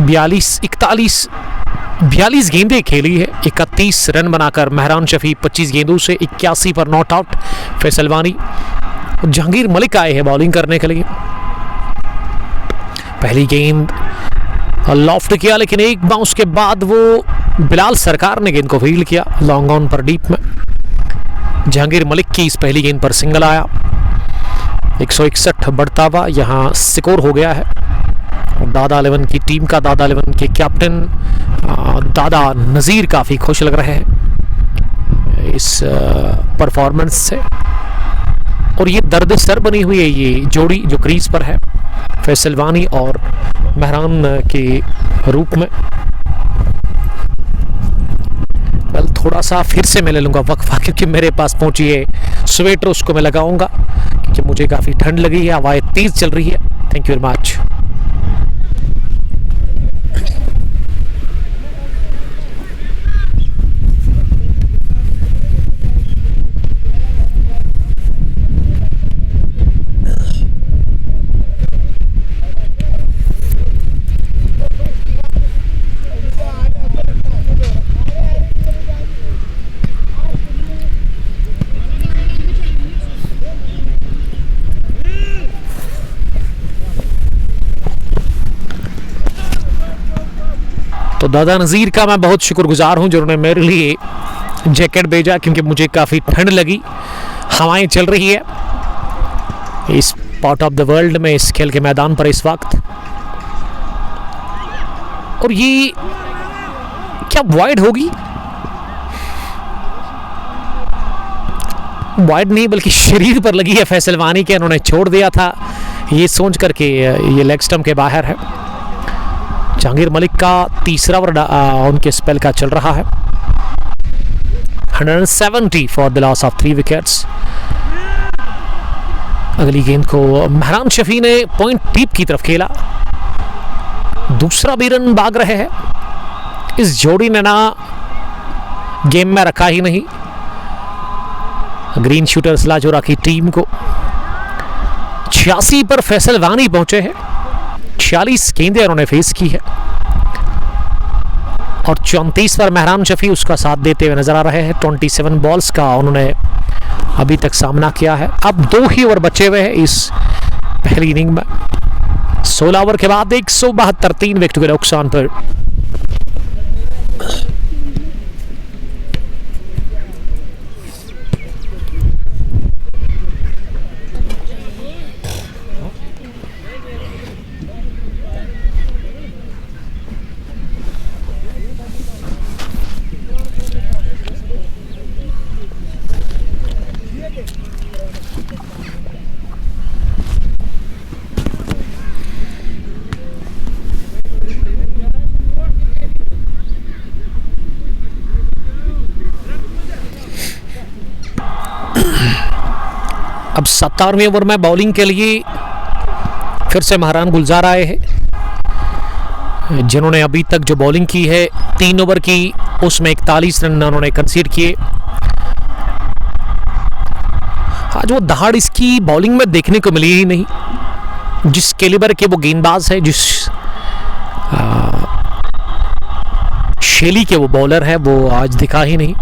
42-41 42 गेंदें खेली है, 31 रन बनाकर महरान शफी 25 गेंदों से 81 पर नॉट आउट। फैसल वानी, जहांगीर मलिक आए हैं बॉलिंग करने के लिए। पहली गेंद लॉफ्ट किया, लेकिन एक बाउंस के बाद वो बिलाल सरकार ने गेंद को फील्ड किया लॉन्ग ऑन पर डीप में। जहांगीर मलिक की इस पहली गेंद पर सिंगल आया। 161 बढ़ता हुआ यहाँ स्कोर हो गया है। दादा 11 की टीम का, दादा 11 के कैप्टन दादा नज़ीर काफ़ी खुश लग रहे हैं इस परफॉर्मेंस से। और ये दर्द सर बनी हुई है ये जोड़ी जो क्रीज पर है, फैसल वानी और महरान के रूप में। वेल, थोड़ा सा फिर से मैं ले लूँगा वक्फा, क्योंकि मेरे पास पहुंची है स्वेटर, उसको मैं लगाऊंगा क्योंकि मुझे काफ़ी ठंड लगी है, हवाएं तेज़ चल रही है। Thank you very much. तो दादा नज़ीर का मैं बहुत शुक्रगुजार हूं जिन्होंने मेरे लिए जैकेट भेजा, क्योंकि मुझे काफ़ी ठंड लगी। हवाएं चल रही है इस पार्ट ऑफ द वर्ल्ड में, इस खेल के मैदान पर इस वक्त। और ये क्या वाइड होगी? वाइड नहीं बल्कि शरीर पर लगी है फैसल वानी के, उन्होंने छोड़ दिया था ये सोच करके ये लेग स्टंप के बाहर है। जहांगीर मलिक का तीसरा ओवर उनके स्पेल का चल रहा है। 170 for the loss of 3 wickets. अगली गेंद को महरान शफी ने पॉइंट डीप की तरफ खेला, दूसरा भी रन भाग रहे हैं। इस जोड़ी ने ना गेम में रखा ही नहीं ग्रीन शूटर्स लाजोरा की टीम को। 86 पर फैसल वानी पहुंचे हैं, 46 गेंदें उन्होंने फेस की है और 34 पर महरान शफी उसका साथ देते हुए नजर आ रहे हैं। 27 बॉल्स का उन्होंने अभी तक सामना किया है। अब 2 ही ओवर बचे हुए हैं इस पहली इनिंग में। 16 ओवर के बाद 172 3 विकेट के नुकसान पर। अब 17वें ओवर में बॉलिंग के लिए फिर से महरान गुलजार आए हैं, जिन्होंने अभी तक जो बॉलिंग की है 3 ओवर की उसमें 41 रन उन्होंने कंसीड किए। आज वो दहाड़ इसकी बॉलिंग में देखने को मिली ही नहीं। जिस कैलिबर के वो गेंदबाज है, जिस शैली के वो बॉलर है, वो आज दिखा ही नहीं।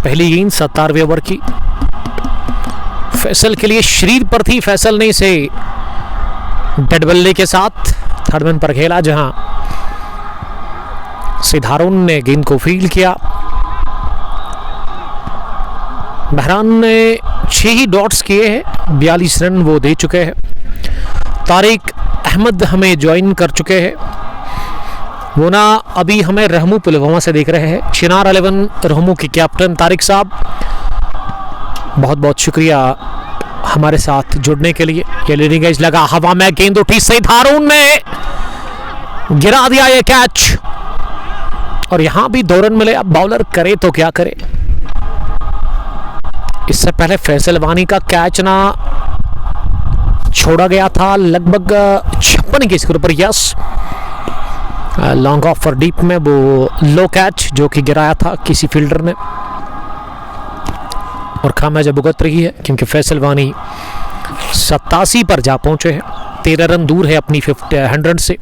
पहली गेंद 17वें ओवर की फैसल के लिए शरीर पर थी। फैसल ने इसे डेड बल्ले के साथ थर्ड मैन पर खेला, जहां सिद्धारून ने गेंद को फील्ड किया। महरान ने 6 ही डॉट्स किए हैं, 42 रन वो दे चुके हैं। तारिक अहमद हमें ज्वाइन कर चुके हैं, वो ना अभी हमें रहमू पुलवामा से देख रहे हैं। चिनार 11 रहमू के कैप्टन तारिक साहब, बहुत बहुत शुक्रिया हमारे साथ जुड़ने के लिए। ये लीडिंग एज लगा, हवा में गेंद उठी, सिद्धारून ने गिरा दिया ये कैच और यहां भी 2 रन मिले। अब बॉलर करे तो क्या करे। इससे पहले फैसल वानी का कैच ना छोड़ा गया था लगभग 56 के स्कोर पर। Yes, long off for deep में वो लो कैच जो कि गिराया था किसी फील्डर ने, और खामियाजा भुगत रही है क्योंकि फैसल वानी 87 पर जा पहुंचे हैं। 13 रन दूर है अपनी 100 से।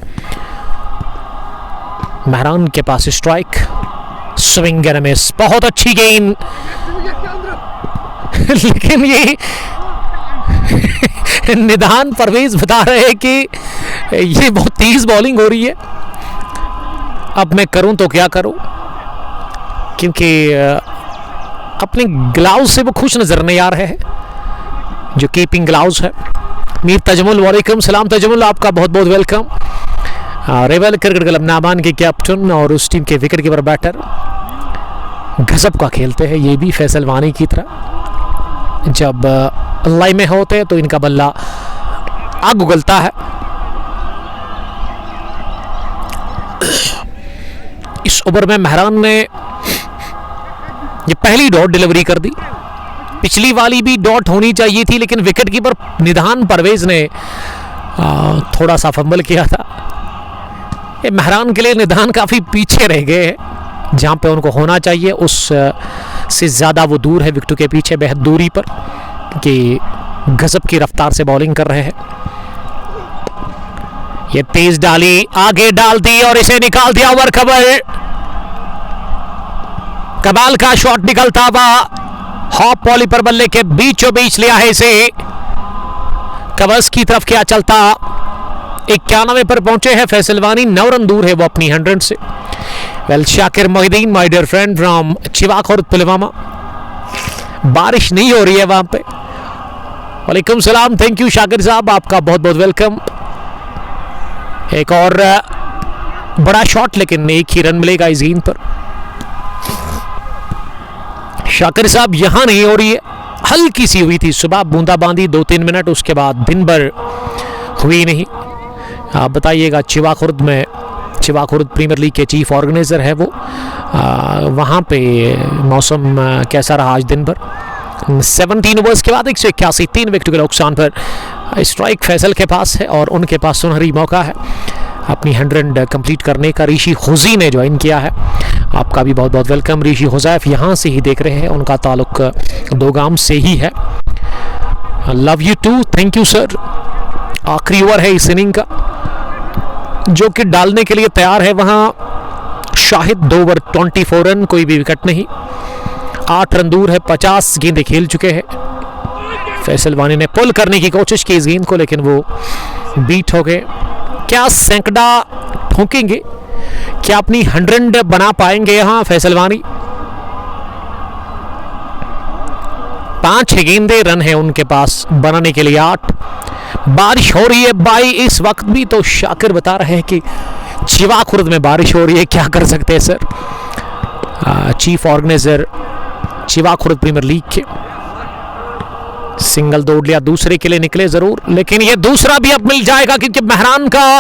महरान के पास स्ट्राइक, स्विंग एंड मिस, बहुत अच्छी गेंद लेकिन ये निधान परवेज बता रहे हैं कि ये बहुत तेज बॉलिंग हो रही है, अब मैं करूं तो क्या करूं, क्योंकि अपने ग्लाउज से वो खुश नजर नहीं आ रहे हैं, जो कीपिंग ग्लाउज है। मीर तजमुल, वालेकुम सलाम तजमुल, आपका बहुत बहुत वेलकम। रेवल क्रिकेट क्लब नामान के कैप्टन और उस टीम के विकेट कीपर बैटर गजब का खेलते हैं ये भी, फैसल वानी की तरह। जब लाइन में होते हैं तो इनका बल्ला आग उगलता है। इस ओवर में महरान ने ये पहली डॉट डिलीवरी कर दी, पिछली वाली भी डॉट होनी चाहिए थी, लेकिन विकेट कीपर निधान परवेज ने थोड़ा सा फंबल किया था। ये महरान के लिए निधान काफ़ी पीछे रह गए हैं, जहाँ पे उनको होना चाहिए उस से ज़्यादा वो दूर है विकेटों के पीछे, बेहद दूरी पर, कि गजब की रफ्तार से बॉलिंग कर रहे हैं। ये तेज डाली, आगे डाल दी और इसे निकाल दिया ओवर कवर। कमाल का शॉट निकलता हुआ हॉप वॉली पर बल्ले के बीचों बीच लिया है इसे, कवर्स की तरफ क्या चलता। 91 पर पहुंचे हैं फैसल वानी, 9 रन दूर है वो अपनी 100 से। Well Shakir Mohiuddin, my dear friend from Chiwak और पुलवामा, बारिश नहीं हो रही है वहां पे। वालेकुम सलाम, थैंक यू शाकिर साहब, आपका बहुत बहुत वेलकम। एक और बड़ा शॉट, लेकिन एक ही रन मिलेगा इस गेंद पर। शाकिर साहब यहां नहीं हो रही है, हल्की सी हुई थी सुबह बूंदाबांदी 2-3 मिनट, उसके बाद दिन भर हुई नहीं। आप बताइएगा, चिवाखुर्द में, चिवाखुर्द प्रीमियर लीग के चीफ ऑर्गेनाइजर है वो, वहाँ पे मौसम कैसा रहा आज दिन भर। 17 ओवर्स के बाद 181, 3 विकेट के नुकसान पर स्ट्राइक फैसल के पास है और उनके पास सुनहरी मौका है अपनी 100 कंप्लीट करने का। ऋषि हुज़ी ने ज्वाइन किया है, आपका भी बहुत बहुत वेलकम। ऋषि हुज़ैफ यहाँ से ही देख रहे हैं, उनका ताल्लुक दोगाम से ही है। Love you too, thank you sir. आखिरी ओवर है इस इनिंग का, जो कि डालने के लिए तैयार है वहाँ शाहिद। 2 ओवर 24 रन, कोई भी विकेट नहीं, 8 रन दूर है, 50 गेंदें खेल चुके हैं। फैसल वानी ने पुल करने की कोशिश की इस गेंद को, लेकिन वो बीट हो गए। क्या सैकड़ा ठोकेंगे, क्या अपनी 100 बना पाएंगे यहाँ फैसल वानी? 5 गेंदे रन है उनके पास, बनाने के लिए 8। बारिश हो रही है भाई इस वक्त भी, तो शाकिर बता रहे हैं कि चिवाखुर्द में बारिश हो रही है, क्या कर सकते हैं sir. Chief organiser Chiwakhurd premier league के सिंगल दौड़ लिया, दूसरे के लिए निकले जरूर, लेकिन ये दूसरा भी अब मिल जाएगा, क्योंकि महरान का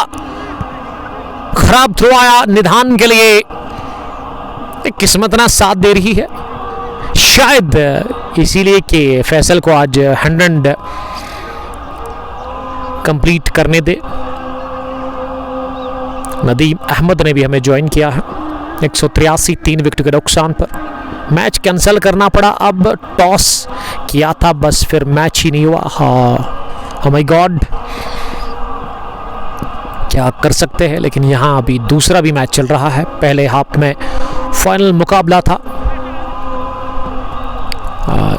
खराब थ्रो आया निधान के लिए। किस्मत ना साथ दे रही है शायद, इसीलिए कि फैसल को आज 100 कंप्लीट करने दे। नदीम अहमद ने भी हमें ज्वाइन किया है, 183, 3 विकेट के नुकसान पर। मैच कैंसिल करना पड़ा, अब टॉस किया था बस, फिर मैच ही नहीं हुआ। हाँ, माय गॉड, क्या कर सकते हैं। लेकिन यहाँ अभी दूसरा भी मैच चल रहा है, पहले हाफ में फाइनल मुकाबला था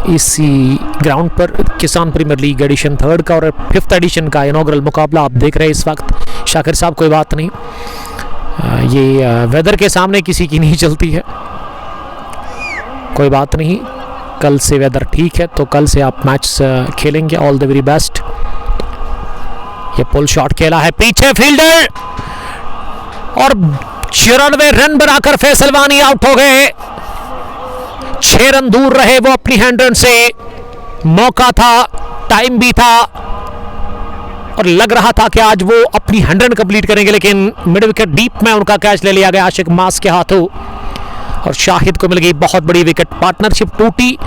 इसी ग्राउंड पर, किसान प्रीमियर लीग एडिशन 3rd का, और 5th एडिशन का इनॉग्रल मुकाबला आप देख रहे हैं इस वक्त। शाकिर साहब कोई बात नहीं, ये वेदर के सामने किसी की नहीं चलती है, कोई बात नहीं। कल से वेदर ठीक है तो कल से आप मैच खेलेंगे, ऑल द वेरी बेस्ट। ये पुल शॉट खेला है, पीछे फील्डर, और 94 रन बनाकर फैसल वानी आउट हो गए। 6 रन दूर रहे वो अपनी 100 से। मौका था, टाइम भी था, और लग रहा था कि आज वो अपनी 100 कंप्लीट करेंगे, लेकिन मिड विकेट डीप में उनका कैच ले लिया गया आशिक मास के हाथों, और शाहिद को मिल गई बहुत बड़ी विकेट। पार्टनरशिप टूटी,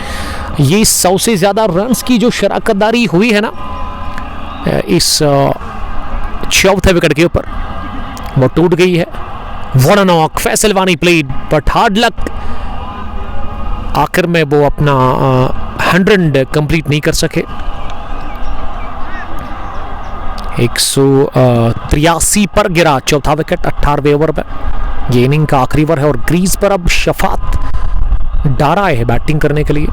ये 100 से ज्यादा रन्स की जो शराकतदारी हुई है ना इस 4th विकेट के ऊपर, वो टूट गई है। व्हाट अ नॉक फैसल वानी प्लेड, बट हार्ड लक, आखिर में वो अपना 100 कंप्लीट नहीं कर सके। 183 पर गिरा चौथा विकेट 18वें ओवर में। ये इनिंग का आखिरी ओवर है और क्रीज पर अब शफात डारा आए हैं बैटिंग करने के लिए।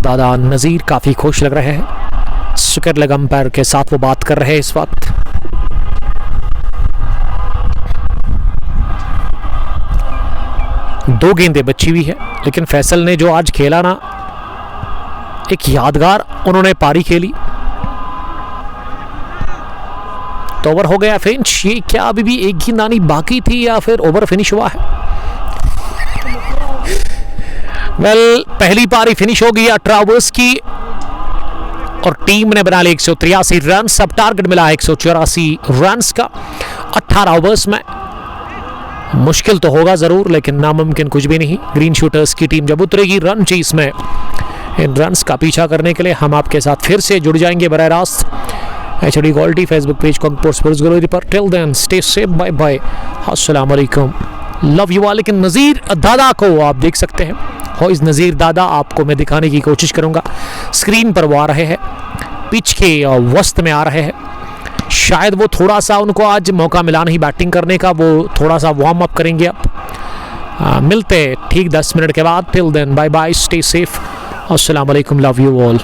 दादा नज़ीर काफ़ी खुश लग रहे हैं, सुकर लग अंपायर के साथ वो बात कर रहे हैं इस वक्त। दो गेंदें बची हुई है, लेकिन फैसल ने जो आज खेला ना, एक यादगार उन्होंने पारी खेली। तो ओवर हो गया फिनिश। ये क्या अभी भी एक गेंदानी बाकी थी या फिर ओवर फिनिश हुआ है? वेल, पहली पारी फिनिश हो गई 18 ओवर्स की और टीम ने बना लिए 183 रन। अब टारगेट मिला 184 रन का 18 ओवर्स में। मुश्किल तो होगा जरूर, लेकिन नामुमकिन कुछ भी नहीं। ग्रीन शूटर्स की टीम जब उतरेगी रन चेस में, इन रन्स का पीछा करने के लिए हम आपके साथ फिर से जुड़ जाएंगे बराह रास्त HD quality Facebook page Kangpo sports gallery पर। Till then stay safe, bye bye, अस्सलाम वालेकुम, लव यू ऑल। लेकिन नज़ीर दादा को आप देख सकते हैं, हो इस नज़ीर दादा आपको मैं दिखाने की कोशिश करूंगा। स्क्रीन पर वो आ रहे हैं, पिच के वस्त में आ रहे हैं। शायद वो थोड़ा सा, उनको आज मौका मिला नहीं बैटिंग करने का, वो थोड़ा सा वार्म अप करेंगे अब। मिलते ठीक 10 मिनट के बाद। Till then bye bye, stay safe, अस्सलाम वालेकुम, लव यू ऑल।